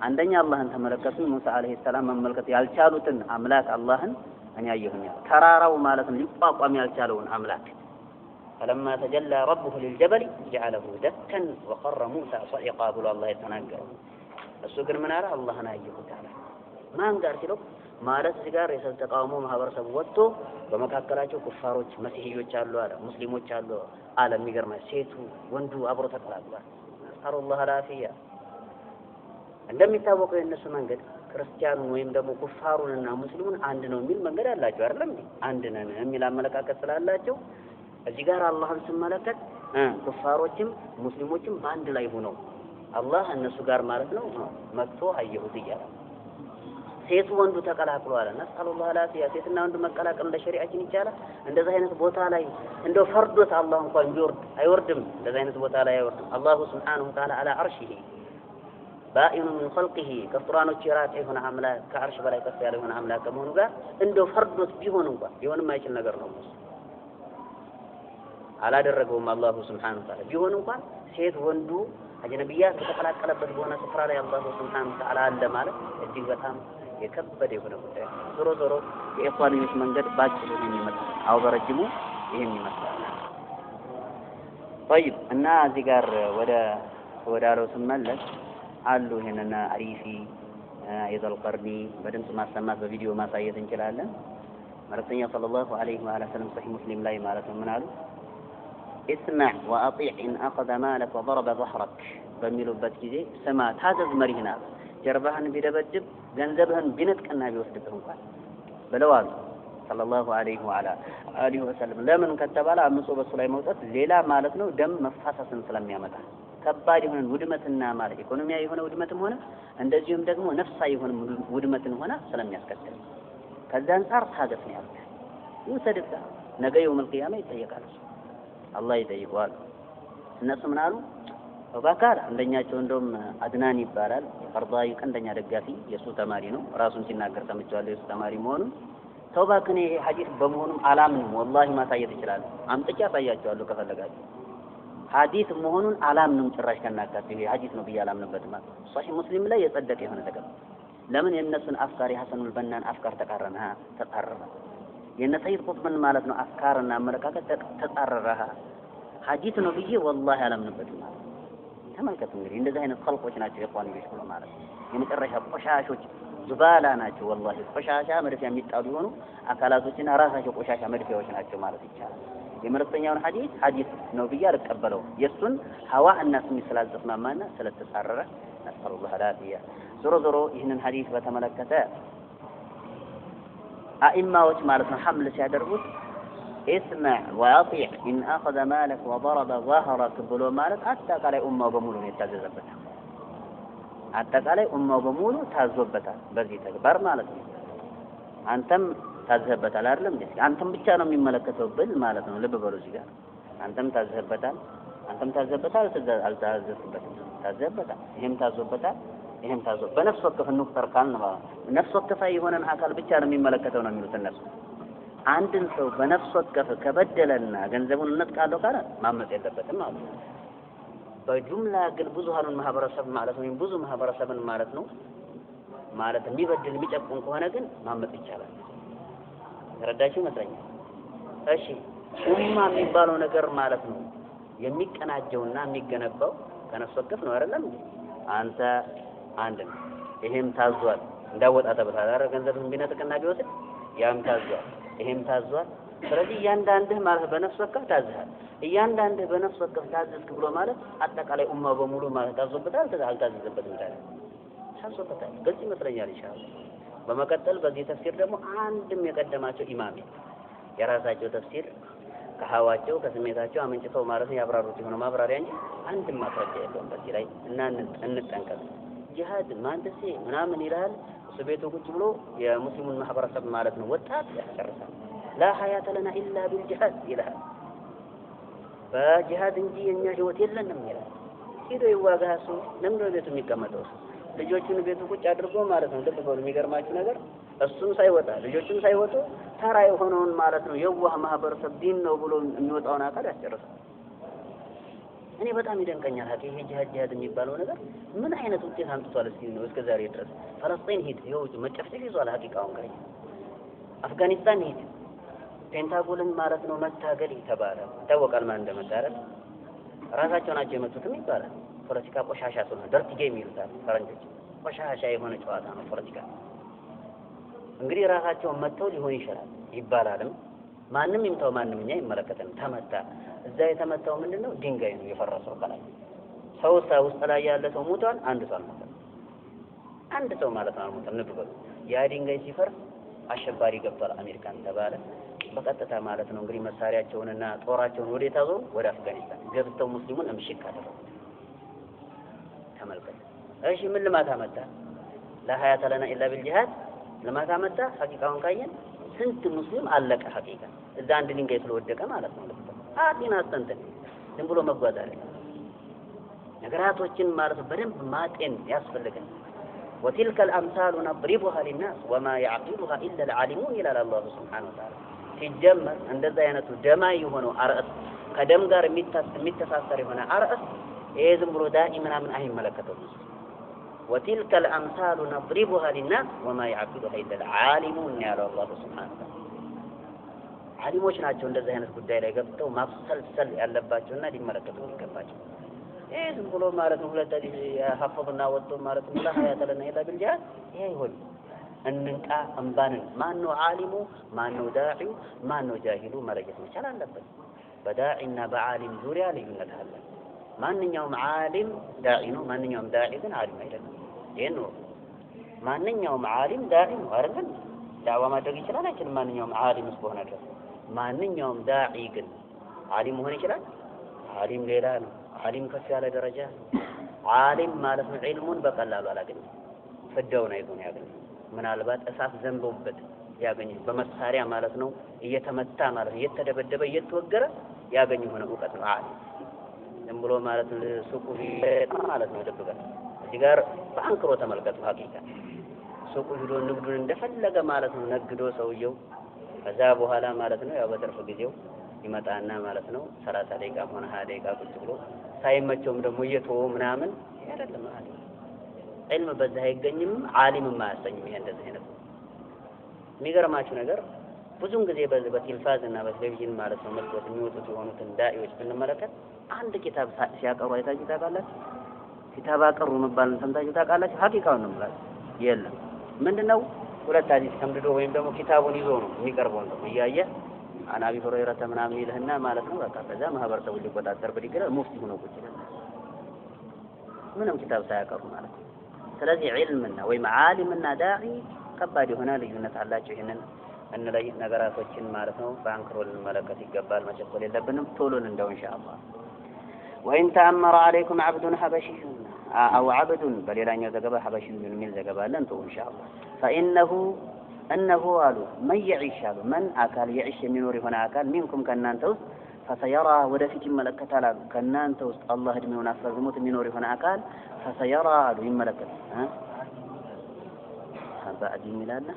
አንደኛ አላህን ተመለከቱ ሙሳ አለይሂ ሰላም መመልከት ያልቻሉትን አምላክ አላህን እኔ አየሁኝ ተራራው ማለት ነው ሊቋቋም ያልቻለውን አምላክ فلما تجلى ربه للجبل جعله دكا وخر موسى صعقا ብሎ አላህ የተናገረው እሱ ግን ምን አለ አላህን አየሁት አለ ማን ጋር ሲለው ማለት እዚህ ጋር የሰል ተቃውሞ ማህበረሰብ ወጥቶ በመካከላቸው ኩፋሮች መሲህዮች አሉ አለ ሙስሊሞች አሉ አለ የሚገርማ ሴቱ ወንዱ አብሮ ተቀላቅሏል አላህ አላፊያ እንደሚታወቀው የነሱ መንገድ ክርስቲያኑ ወይም ደግሞ ኩፋሩንና ሙስሊሙን አንድ ነው የሚል መንገድ አላቸው አይደለም አንድ ነን የሚል አመለካከት ስላላቸው እዚህ ጋር አላህን ስመለከት ኩፋሮችም ሙስሊሞችም በአንድ ላይ ሆነው አላህ እነሱ ጋር ማለት ነው መጥቶ አየሁት ይያለ ሴት ወንዱ ተቀላቅሏል ነስአሉላህ አላፊያ ሴትና ወንዱ መቀላቀል ለሸሪዓችን ይቻላል እንደዛ አይነት ቦታ ላይ እንደው ፈርዶት አላህ እንኳን ቢወርድ አይወርድም እንደዛ አይነት ቦታ ላይ አይወርድም አላሁ ሱብሓነሁ ወተዓላ على عرشه ባኢኑ من خلقه ከፍራኖች የራቀ የሆነ አምላክ ከአርሽ በላይ ከፍ ያለ የሆነ አምላክ ከመሆኑ ጋር እንደው ፈርዶት ቢሆን እንኳን ቢሆንም አይችል ነገር ነው አላደረገውም አላሁ ሱብሓነሁ ወተዓላ ቢሆን እንኳን ሴት ወንዱ አጅነቢያት ተቀላቀለበት በሆነ ስፍራ ላይ አላሁ ሱብሓነሁ ወተዓላ አለ ማለት እጅግ በጣም የከበደ የሆነ ጉዳይ ዞሮ ዞሮ የኢኽዋንዮች መንገድ ባጭሩ የሚመጣ አው በረጅሙ ይሄን ይመስላል طيب እና እዚህ ጋር ወደ አለው ስመለስ አሉ ይሄንና አሪፊ አይዘል ቀርኒ በድምጽ ማሰማት በቪዲዮ ማሳየት እንችላለን። መልእክተኛ ሰለላሁ ዐለይሂ ወሰለም ሰሒህ ሙስሊም ላይ ማለት ነው ምን አሉ? اسمع واطيع ان اخذ مالك وضرب ظهرك በሚሉበት ጊዜ ስማ ታዘዝ መሪህና ጀርባህን ቢደበድብ ገንዘብህን ቢነጥቀና ቢወስድብህ እንኳን ብለው አሉ ሰለላሁ ዐለይሂ ወሰለም። ለምን ከተባለ አምጾ በሱ ላይ መውጣት ሌላ ማለት ነው ደም መፋሰስን ስለሚያመጣ ከባድ የሆነ ውድመትና ማለት ኢኮኖሚያዊ የሆነ ውድመትም ሆነ እንደዚሁም ደግሞ ነፍሳዊ የሆነ ውድመትን ሆነ ስለሚያስከትል ከዛ አንፃር ታገስ ነው ያሉት። ይውሰድታ ነገ የውመል ቂያማ ይጠየቃል፣ አላህ ይጠይቀዋል። እነሱ ምን አሉ? ወባካር አንደኛቸው እንደውም አድናን ይባላል የፈርዳዊ ቀንደኛ ደጋፊ የሱ ተማሪ ነው። ራሱን ሲናገር ሰምቻለሁ የሱ ተማሪ መሆኑን። ተውባ ከኔ ይሄ ሐዲስ በመሆኑም አላምንም ወላሂ ማሳየት ይችላል። አምጥቼ አሳያቸዋለሁ ከፈለጋችሁ። ሐዲስ መሆኑን አላምንም ጭራሽ ከናካቴ ይሄ ሐዲስ ነው ብዬ አላምንበትም። ሶሒህ ሙስሊም ላይ የጸደቀ የሆነ ነገር ለምን የነሱን አፍካሪ ሐሰኑል በናን አፍካር ተጻረረ የነ ሰይድ ቁጥብን ማለት ነው አፍካርና አመለካከት ተጻረረ ሐዲስ ነው ብዬ ወላሂ አላምንበትም። ተመልከቱ እንግዲህ እንደዚህ አይነት ኸልቆች ናቸው የቋንጆች ብሎ ማለት የመጨረሻ ቆሻሾች ዙባላ ናቸው። ወላሂ ቆሻሻ መድፊያ የሚጣሉ የሆኑ አካላቶችና ራሳቸው ቆሻሻ መድፊያዎች ናቸው ማለት ይቻላል። የመልእክተኛውን ሐዲስ ነው ብዬ አልቀበለው የሱን ሀዋ እና ስሜት ስላልተስማማና ስለተጻረረ ነስአሉላህ አልዓፊያ። ዞሮ ይህንን ሐዲስ በተመለከተ አኢማዎች ማለት ነው ሐምል ሲያደርጉት اسمع واطيع ان اخذ مالك وضرب ظهرك ብሎ ማለት አጠቃላይ ኡማው በሙሉ ነው የታዘዘበት። አጠቃላይ ኡማው በሙሉ ታዘበታል በዚህ ተግባር ማለት ነው። አንተም ታዘበታል አይደለም እንዴ? አንተም ብቻ ነው የሚመለከተው ብል ማለት ነው። ልብ በሉ እዚህ ጋር አንተም ታዘበታል አልታዘዝበትም። ታዘበታል ይሄም ታዞ በነፍስ ወከፍ እንቁጠር ካልን ማለት ነፍስ ወከፋይ የሆነን አካል ብቻ ነው የሚመለከተው ነው የሚሉት እነሱ። አንድን ሰው በነፍስ ወከፍ ከበደለና ገንዘቡን እንጥቃለሁ ካለ ማመጽ የለበትም ማለት ነው። በጅምላ ግን ብዙሃኑን ማህበረሰብ ማለት ነው ብዙ ማህበረሰብን ማለት ነው ማለት የሚበድል የሚጨቁን ከሆነ ግን ማመጽ ይቻላል። ተረዳችሁ ይመስለኛል። እሺ ኡማ የሚባለው ነገር ማለት ነው የሚቀናጀውና የሚገነባው ከነፍስ ወከፍ ነው አይደለም እንዴ? አንተ አንድ ነው ይሄም ታዟል እንዳወጣ ተብሏል አይደል? ገንዘብን ቢነጥቅና ቢወስድ ያም ታዟል ይሄም ታዟል። ስለዚህ እያንዳንድህ ማለት በነፍስ ወከፍ ታዝሃል። እያንዳንድህ በነፍስ ወከፍ ታዘዝክ ብሎ ማለት አጠቃላይ ኡማው በሙሉ ማለት ታዞበታል አልታዘዘበትም ማለት ታዞበታል። ግልጽ ይመስለኛል ኢንሻአላህ። በመቀጠል በዚህ ተፍሲር ደግሞ አንድም የቀደማቸው ኢማም የራሳቸው ተፍሲር ከሐዋቸው ከስሜታቸው አመንጭተው ማለት ነው ያብራሩት የሆነ ማብራሪያ እንጂ አንድም ማስረጃ የለውም በዚህ ላይ እና እንጠንቀቅ። ጂሃድ ማንደሴ ምናምን ይላል እሱ ቤቱ ቁጭ ብሎ የሙስሊሙን ማህበረሰብ ማለት ነው ወጣት ያስጨርሳል። لا حياة لنا إلا بالجهاد ይላል። በጂሃድ እንጂ የኛ ህይወት የለንም ይላል። ሄዶ ይዋጋሱ ለምን ነው ቤቱ የሚቀመጠው? ልጆቹን ቤቱ ቁጭ አድርጎ ማለት ነው። ልብ በሉ የሚገርማችሁ ነገር እሱም ሳይወጣ ልጆቹም ሳይወጡ ተራ የሆነውን ማለት ነው የዋህ ማህበረሰብ ዲን ነው ብሎ የሚወጣውን አካል ያስጨርሳል። እኔ በጣም ይደንቀኛል ሀቂ ይሄ ጂሃድ የሚባለው ነገር ምን አይነት ውጤት አምጥቷል እስከ ዛሬ ድረስ። ፈለስጢን ሂድ ይኸው መጨፍጨፍ ይዟል ሀቂቃውን ጋር አፍጋኒስታን ሂድ ፔንታጎንን ማለት ነው መታገል ይተባለ ይታወቃል። ማን እንደመታረል ራሳቸው ናቸው የመጡትም ይባላል። ፖለቲካ ቆሻሻ ነው ደርቲ ጌም ይሉታል ፈረንጆች። ቆሻሻ የሆነ ጨዋታ ነው ፖለቲካ። እንግዲህ ራሳቸው መተው ሊሆን ይችላል ይባላልም። ማንም ይምታው ማንም እኛ ይመለከተን ተመታ። እዛ የተመታው ምንድነው? ድንጋይ ነው የፈረሰው ከላይ። ሰው ውስጥ ላይ ያለ ሰው ሞቷል፣ አንድ ሰው አልሞተም። አንድ ሰው ማለት ነው አልሞተም። ንብበሉ ያ ድንጋይ ሲፈርስ አሸባሪ ገብቷል አሜሪካን ተባለ። በቀጥታ ማለት ነው እንግዲህ መሳሪያቸውንና ጦራቸውን ወደ ታዞሩ ወደ አፍጋኒስታን ገብተው ሙስሊሙን እምሽክ አደረጉ። ተመልከቱ። እሺ ምን ልማት አመጣ? لا حياة لنا إلا بالجهاد ልማት አመጣ። ሐቂቃውን ካየን ስንት ሙስሊም አለቀ ሐቂቃ እዛ አንድ ድንጋይ ስለወደቀ ማለት ነው። አዲና አስተንተን ዝም ብሎ መጓዝ አይደለም። ነገራቶችን ማለት በደንብ ማጤን ያስፈልጋል። وتلك الأمثال نضربها للناس وما يعقلها إلا العالمون إلى الله سبحانه وتعالى ሲጀመር እንደዛ አይነቱ ደማይ የሆነው አርዕስ ከደም ጋር የሚተሳሰር የሆነ አርዕስ ይሄ ዝም ብሎ ዳኢ ምናምን አይመለከተውም። وتلك الأمثال نضربها للناس وما يعقلها إلا العالمون يا الله سبحانه وتعالى ዓሊሞች ናቸው እንደዚህ አይነት ጉዳይ ላይ ገብተው ማብሰልሰል ያለባቸውና ሊመለከቱ የሚገባቸው። ይሄ ዝም ብሎ ማለት ነው ሁለት ሐዲስ ያሐፈظና ወጥቶ ማለት ነው لا حياة لنا إلا بالجهاد ይሄ ይሆን እንንቃ እንባንን ማን ነው ዓሊሙ ማን ነው ዳዒው ማን ነው ጃሂሉ መለየት መቻል አለበት። በዳዒና በዓሊም ዙሪያ ልዩነት አለ። ማንኛውም ዓሊም ዳዒ ነው፣ ማንኛውም ዳዒ ግን ዓሊም አይደለም። ይሄን ነው ማንኛውም ዓሊም ዳዒ ነው አይደል? ዳዕዋ ማድረግ ይችላል አይችልም? ማንኛውም ዓሊም እስከሆነ ድረስ ማንኛውም ዳዒ ግን ዓሊም መሆን ይችላል? ዓሊም ሌላ ነው። ዓሊም ከፍ ያለ ደረጃ ዓሊም ማለት ነው ዒልሙን በቀላሉ አላገኘም። ፍዳውን አይቶ ነው ያገኘው። ምናልባት እሳት ዘንቦበት ያገኘ በመሳሪያ ማለት ነው እየተመታ ማለት ነው እየተደበደበ እየተወገረ ያገኘው ሆነ ዕውቀት ነው ዓሊም። ዝም ብሎ ማለት ሱቁ ማለት ነው ደብቀን እዚህ ጋር በአንክሮ ተመልከቱ። ሐቂቃ ሱቁ ሄዶ ንግዱን እንደፈለገ ማለት ነው ነግዶ ሰውየው ከዛ በኋላ ማለት ነው ያው በትርፍ ጊዜው ይመጣና ማለት ነው 30 ደቂቃ ሆነ 20 ደቂቃ ቁጭ ብሎ ሳይመቸውም ደግሞ እየተወ ምናምን አይደለም ዓሊም። ዒልም በዛ አይገኝም፣ ዓሊምም አያሰኝም። ይሄ እንደዚህ አይነት የሚገርማችሁ ነገር ብዙን ጊዜ በቴሌቪዥንና በቴሌቪዥን ማለት ነው መስኮት የሚወጡት የሆኑትን ዳኢዎች ብንመለከት አንድ ኪታብ ሲያቀሩ አይታችሁ ታውቃላችሁ? ኪታብ አቀሩ መባልን ሰምታችሁ ታውቃላችሁ? ሐቂቃውን ነው ማለት የለም። ምንድነው ሁለት ሐዲስ ከምድዶ ወይም ደግሞ ኪታቡን ይዞ ነው የሚቀርበው ነው እያየ አናቢ ሁረይራ ምናምን ይልህና ማለት ነው በቃ ከዛ ማህበረሰቡ ሊቆጣጠር ብድግረ ሙፍቲ ሆኖ ቁጭ ይላል። ምንም ኪታብ ሳያቀሩ ማለት ነው። ስለዚህ ዒልምና ወይም ዓሊምና ዳዒ ከባድ የሆነ ልዩነት አላቸው። ይሄንን እንለይ ነገራቶችን ማለት ነው በአንክሮ ልንመለከት ይገባል። መቸኮል የለብንም። ቶሎን እንደው ኢንሻአላህ ወኢን ተአመረ አለይኩም ዓብዱን ሐበሺይ አው ዓብዱን በሌላኛው ዘገባ ሐበሺይ የሚል ዘገባ አለ እንተው ኢንሻአላህ እነሆ አሉ መን የዒሽ አሉ መን አካል የዒሽ የሚኖር የሆነ አካል ሚንኩም ከእናንተ ውስጥ ፈሰየራ ወደፊት ይመለከታል አሉ ከእናንተ ውስጥ አላህ እድሜውን አስረዝሞት የሚኖር የሆነ አካል ፈሰየራ አሉ ይመለከታል ባዕድ የሚላለ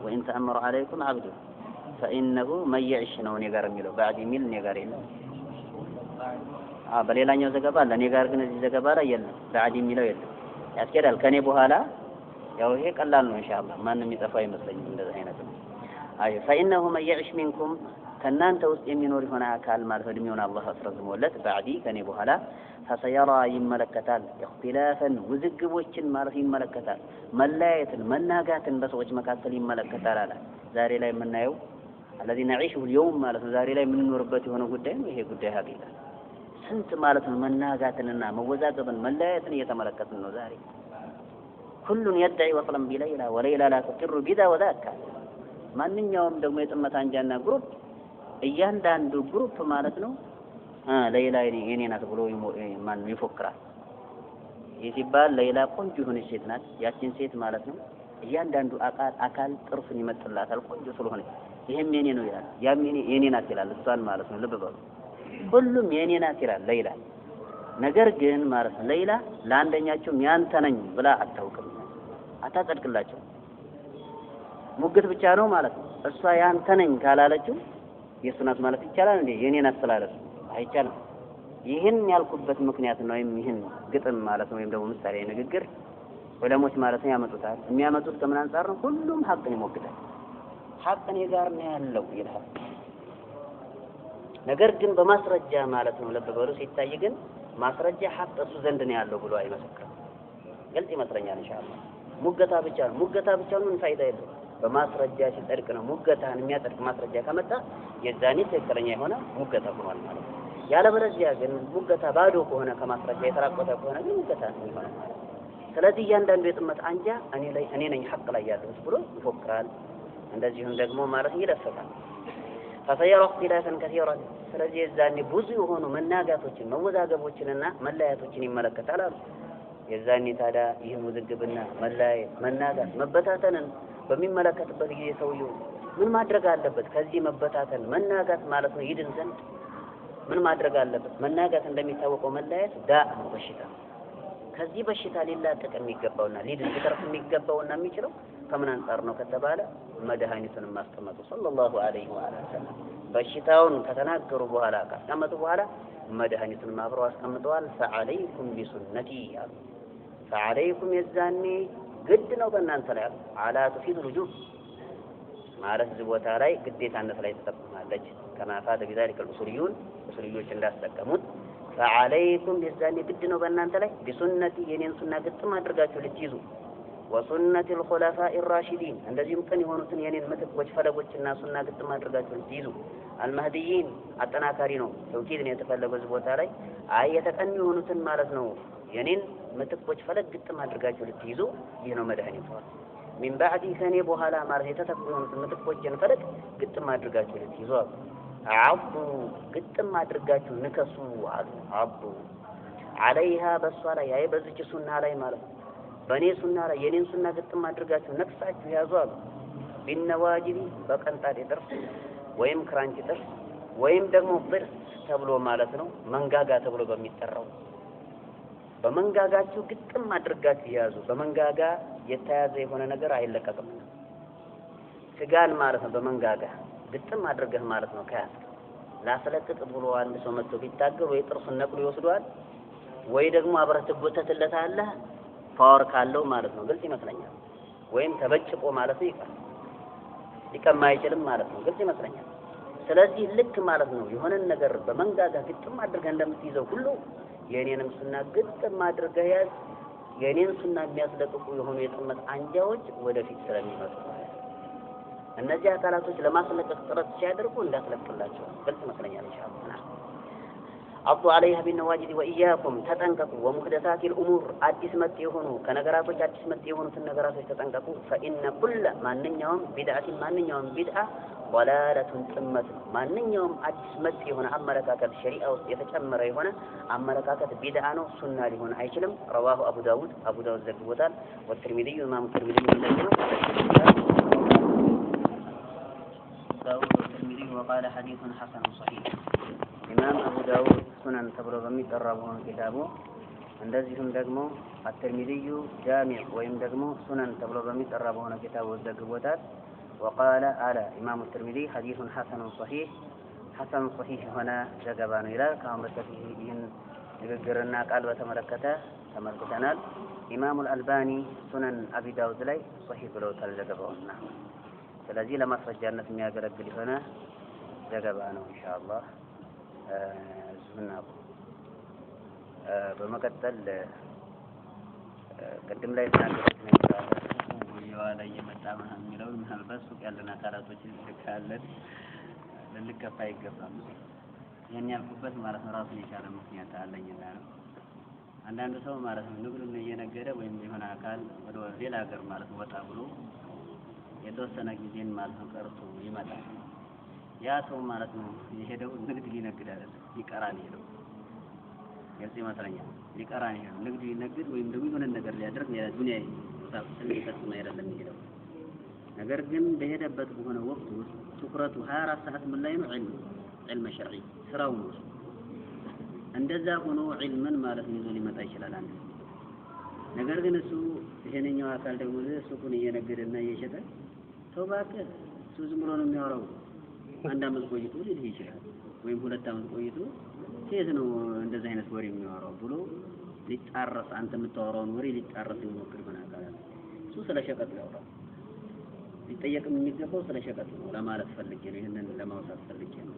ወኢን ተአመረ አለይኩም ዓብዱ ፈኢነሁ መን የዒሽ ነው እኔ ጋር የሚለው ባዕድ የሚል እኔ ጋር የለም። በሌላኛው ዘገባ አለ እኔ ጋር ግን እዚህ ዘገባ ላይ የለም ባዕድ የሚለው የለም። ያስኬዳል ከኔ በኋላ ያው ይሄ ቀላል ነው ኢንሻአላህ ማንንም ይጠፋ አይመስለኝም እንደዚህ አይነት ነው። አይ ፈኢነሁ መን የዒሽ ሚንኩም ከእናንተ ውስጥ የሚኖር የሆነ አካል ማለት እድሜውን አላህ አስረዝሞለት ባዕዲ ከኔ በኋላ ፈሰየራ ይመለከታል ኢኽቲላፈን ውዝግቦችን ማለት ይመለከታል መለያየትን መናጋትን በሰዎች መካከል ይመለከታል አለ። ዛሬ ላይ የምናየው الذي نعيشه اليوم ማለት ነው ዛሬ ላይ የምንኖርበት የሆነ ጉዳይ ነው ይሄ ጉዳይ ሐቂቃ ስንት ማለት ነው መናጋትንና መወዛገብን መለያየትን እየተመለከትን ነው ዛሬ ሁሉን يدعي وصلا بليلى وليلى لا تقر بذا وذاك ማንኛውም ደግሞ የጥመት አንጃና ግሩፕ እያንዳንዱ ግሩፕ ማለት ነው ሌላ የኔ ናት ብሎ ማን ይፎክራል። ይህ ሲባል ሌላ ቆንጆ የሆነች ሴት ናት። ያችን ሴት ማለት ነው እያንዳንዱ አካል ጥርሱን ይመጥላታል ቆንጆ ስለሆነ ይሄም የኔ ነው ይላል፣ ያም የኔ ናት ይላል። እሷን ማለት ነው ልብ በሉ ሁሉም የኔ ናት ይላል ሌላ። ነገር ግን ማለት ነው ሌላ ለአንደኛቸው ያንተ ነኝ ብላ አታውቅም፣ አታጸድቅላቸው። ሙግት ብቻ ነው ማለት ነው። እሷ ያንተ ነኝ ካላለችው የእሱ ናት ማለት ይቻላል እንዴ? የኔ ናት ስላለች አይቻልም። ይህን ያልኩበት ምክንያት ነው ወይም ይህን ግጥም ማለት ነው ወይም ደግሞ ምሳሌ ንግግር ዑለሞች ማለት ነው ያመጡታል። የሚያመጡት ከምን አንፃር ነው? ሁሉም ሐቅን ይሞግታል። ሐቅን የጋር ነው ያለው ይላል። ነገር ግን በማስረጃ ማለት ነው ልብ በሉ ሲታይ ግን ማስረጃ ሐቅ እሱ ዘንድ ነው ያለው ብሎ አይመሰክርም። ግልጽ ይመስለኛል ኢንሻአላህ። ሙገታ ብቻ ነው ምን ፋይዳ የለው። በማስረጃ ሲጠርቅ ነው ሙገታን የሚያጠርቅ ማስረጃ ከመጣ የዛኔ ትክክለኛ የሆነ ሙገታ ሆኗል ማለት ነው። ያለበለዚያ ግን ሙገታ ባዶ ከሆነ ከማስረጃ የተራቆተ ከሆነ ግን ሙገታ ነው የሚሆነው ማለት ነው። ስለዚህ እያንዳንዱ የጥመት አንጃ እኔ ነኝ ሐቅ ላይ ያለሁት ብሎ ይፎክራል። እንደዚሁም ደግሞ ማለት ይለፈታል። ፈሰየራ ኢኽቲላፈን ከሲራን ስለዚህ የዛኔ ብዙ የሆኑ መናጋቶችን መወዛገቦችንና መለያየቶችን ይመለከታል አሉ። የዛኔ ታዲያ ይህን ውዝግብና መለያየት መናጋት መበታተንን በሚመለከትበት ጊዜ ሰውየው ምን ማድረግ አለበት? ከዚህ መበታተን መናጋት ማለት ነው ይድን ዘንድ ምን ማድረግ አለበት? መናጋት እንደሚታወቀው መለያየት ዳእ ነው በሽታ። ከዚህ በሽታ ሊላቀቅ የሚገባውና ሊድን ሊተርፍ የሚገባውና የሚችለው ከምን አንፃር ነው ከተባለ መድኃኒቱን ማስቀመጡ ሰለላሁ ዐለይሂ ወሰለም በሽታውን ከተናገሩ በኋላ ካስቀመጡ በኋላ መድኃኒቱን ማብረው አስቀምጠዋል። ፈዐለይኩም ቢሱነቲ አሉ። ፈዐለይኩም የዛኔ ግድ ነው በእናንተ ላይ አላ ተፊዱ ልጁብ ማለት እዚህ ቦታ ላይ ግዴታነት ላይ ተጠቅማለች ከማፋት بذلك الأصوليون أصوليዎች እንዳስጠቀሙት فعليكم بذلك ግድ ነው በእናንተ ላይ بسنتي የኔን ሱና ግጥም አድርጋችሁ ልትይዙ وسنة الخلفاء الراشدين እንደዚህም ቀን የሆኑትን የኔን ምትኮች ፈለጎችና ሱና ግጥም አድርጋችሁ ልትይዙ المهديين አጠናካሪ ነው ተውኪድ ነው የተፈለገው እዚህ ቦታ ላይ አይ የተቀኑ የሆኑትን ማለት ነው የኔን ምትኮች ፈለግ ግጥም አድርጋችሁ ልትይዙ ይህ ነው መድኃኒቱ من بعد ከኔ በኋላ ማለት የተተኩ የሆኑትን ምትኮችን ፈለግ ግጥም አድርጋችሁ ልትይዙ አቡ ግጥም አድርጋችሁ ንከሱ አሉ አቡ عليها በሷ ላይ አይ በዚች ሱና ላይ ማለት ነው በኔ ሱና ላይ የኔን ሱና ግጥም አድርጋችሁ ነክሳችሁ ያዙ አሉ ቢነዋጅቢ በቀንጣጤ ጥርስ ወይም ክራንች ጥርስ ወይም ደግሞ ጥርስ ተብሎ ማለት ነው መንጋጋ ተብሎ በሚጠራው በመንጋጋችሁ ግጥም አድርጋችሁ ያዙ በመንጋጋ የተያዘ የሆነ ነገር አይለቀቅም ስጋን ማለት ነው በመንጋጋ ግጥም አድርገህ ማለት ነው ከያዝ ላስለቅቅ ብሎ አንድ ሰው መጥቶ ቢታገር ወይ ጥርሱን ነቅሎ ይወስደዋል ወይ ደግሞ አብረህ ትጎተትለታለህ ፓወር ካለው ማለት ነው ግልጽ ይመስለኛል ወይም ተበጭቆ ማለት ነው ይቀማ አይችልም ማለት ነው ግልጽ ይመስለኛል ስለዚህ ልክ ማለት ነው የሆነን ነገር በመንጋጋ ግጥም አድርገህ እንደምትይዘው ሁሉ የኔንም ሱና ግጥም አድርገህ ያዝ የኔን ሱና የሚያስለቅቁ የሆኑ የጥመት አንጃዎች ወደፊት ስለሚመጡ እነዚህ አካላቶች ለማስለቀቅ ጥረት ሲያደርጉ እንዳትለቅላቸው ግልጽ ይመስለኛል ኢንሻአላህ عضوا عليها بالنواجذ وإياكم تتنققوا ومحدثات الأمور أدس مت يهونوا كنغراتوች أدس مت يهونوا النغراتوች تتنققوا فإن كل ማንኛውም بدعة ማንኛውም بدعة ضلالة ጥመት ማንኛውም أدس مت የሆነ አመለካከት ሸሪዓ ውስጥ የተጨመረ የሆነ አመለካከት بدعة ነው ሱና ሊሆን አይችልም رواه أبو داود ዘግቦታል والترمذي إمام الترمذي እንደዚሁ داود والترمذي وقال حديث حسن صحيح ኢማም አቡ ዳውድ ሱነን ተብሎ በሚጠራው ኪታቡ እንደዚሁም ደግሞ አትርሚዚዩ ጃሚዕ ወይም ደግሞ ሱነን ተብሎ በሚጠራው ኪታቡ ዘግቦታል وقال على ኢማሙ ትርሚዚ حديث حسن صحيح ሆነ ዘገባ ነው ይላል ካሁን በፊት ይህን ንግግርና ቃል በተመለከተ ተመልክተናል ኢማሙ አልባኒ ሱነን አቢ ዳውድ ላይ صحيح ብለውታል ዘገባውና ስለዚህ ለማስረጃነት የሚያገለግል የሆነ ዘገባ ነው ኢንሻአላህ ዝምናው በመቀጠል ቅድም ላይ ተናገርኩት ነገር ወይዋላ እየመጣ ማለት የሚለው ምናልባት ሱቅ ያለና አካላቶች ልካለን ልንከፋ ይገባል የኛ ያልኩበት ማለት ነው ራሱን የቻለ ምክንያት አለኝና ነው አንዳንድ ሰው ማለት ነው ንግዱን እየነገደ ወይም የሆነ አካል ወደ ሌላ ሀገር ማለት ወጣ ብሎ የተወሰነ ጊዜን ማለት ነው ቀርቶ ይመጣል ያ ሰው ማለት ነው የሄደው ንግድ ሊነግድ አይደለም ይቀራል ይሄው የዚህ ማስረኛ ይቀራል ይሄው ንግድ ሊነግድ ወይም ደግሞ የሆነ ነገር ሊያደርግ የዱንያ ሂሳብ ስለሚፈጽም አይደለም ይሄው ነገር ግን በሄደበት በሆነ ወቅት ውስጥ ትኩረቱ 24 ሰዓት ምን ላይ ነው ዒልም ሸርዒ ስራው ነው እንደዛ ሆኖ ዒልምን ማለት ይዞ ሊመጣ ይችላል አንተ ነገር ግን እሱ ይሄንኛው አካል ደግሞ ሱቁን እየነገደና እየሸጠ ተውባከ እሱ ዝም ብሎ ነው የሚያወራው አንድ አመት ቆይቶ ሊል ይችላል ወይም ሁለት አመት ቆይቶ ሴት ነው እንደዚህ አይነት ወሬ የሚያወራው ብሎ ሊጣረስ አንተ የምታወራውን ወሬ ሊጣረስ ይሞክር ይሆናል እሱ ስለሸቀጥ ያወራው ሊጠየቅም የሚገባው ስለሸቀጥ ነው ለማለት ፈልጌ ነው ይሄንን ለማውሳት ፈልጌ ነው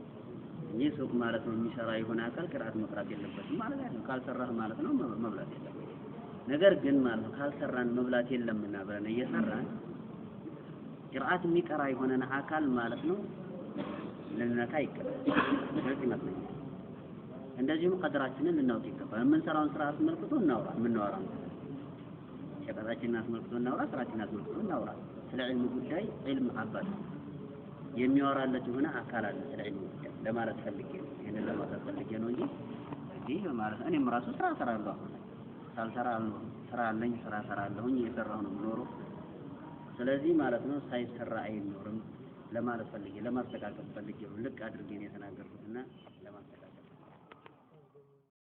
ይህ ሱቅ ማለት ነው የሚሰራ ይሆን አካል ቅራት መቅራት የለበትም ማለት ነው ካልሰራህ ማለት ነው መብላት የለበትም ነገር ግን ማለት ነው ካልሰራን መብላት የለምና ብለን እየሰራን ቅራት የሚቀራ ይሆነን አካል ማለት ነው ለነካ ይቀበል ስለዚህ ማለት ነው እንደዚሁም ቀድራችንን ልናውቅ ይገባል የምንሰራውን ስራ አስመልክቶ እናወራ ሸቀጣችንን አስመልክቶ እናወራ ስራችንን አስመልክቶ እናወራ ስለ ዒልም ጉዳይ ዒልም አባል የሚያወራለት የሆነ አካል አለ ስለ ዒልም ጉዳይ ለማለት ፈልጌ ነው ይሄንን ለማለት ፈልጌ ነው እንጂ ይሄ ማለት እኔም ራሱ ስራ እሰራለሁ ሳልሰራ ስራ አለኝ ስራ እሰራለሁኝ እየሰራሁ ነው የምኖረው ስለዚህ ማለት ነው ሳይሰራ አይኖርም ለማለት ፈልጌ ለማስተካከል ፈልጌ ልክ አድርጌ ነው የተናገርኩትና ለማስተካከል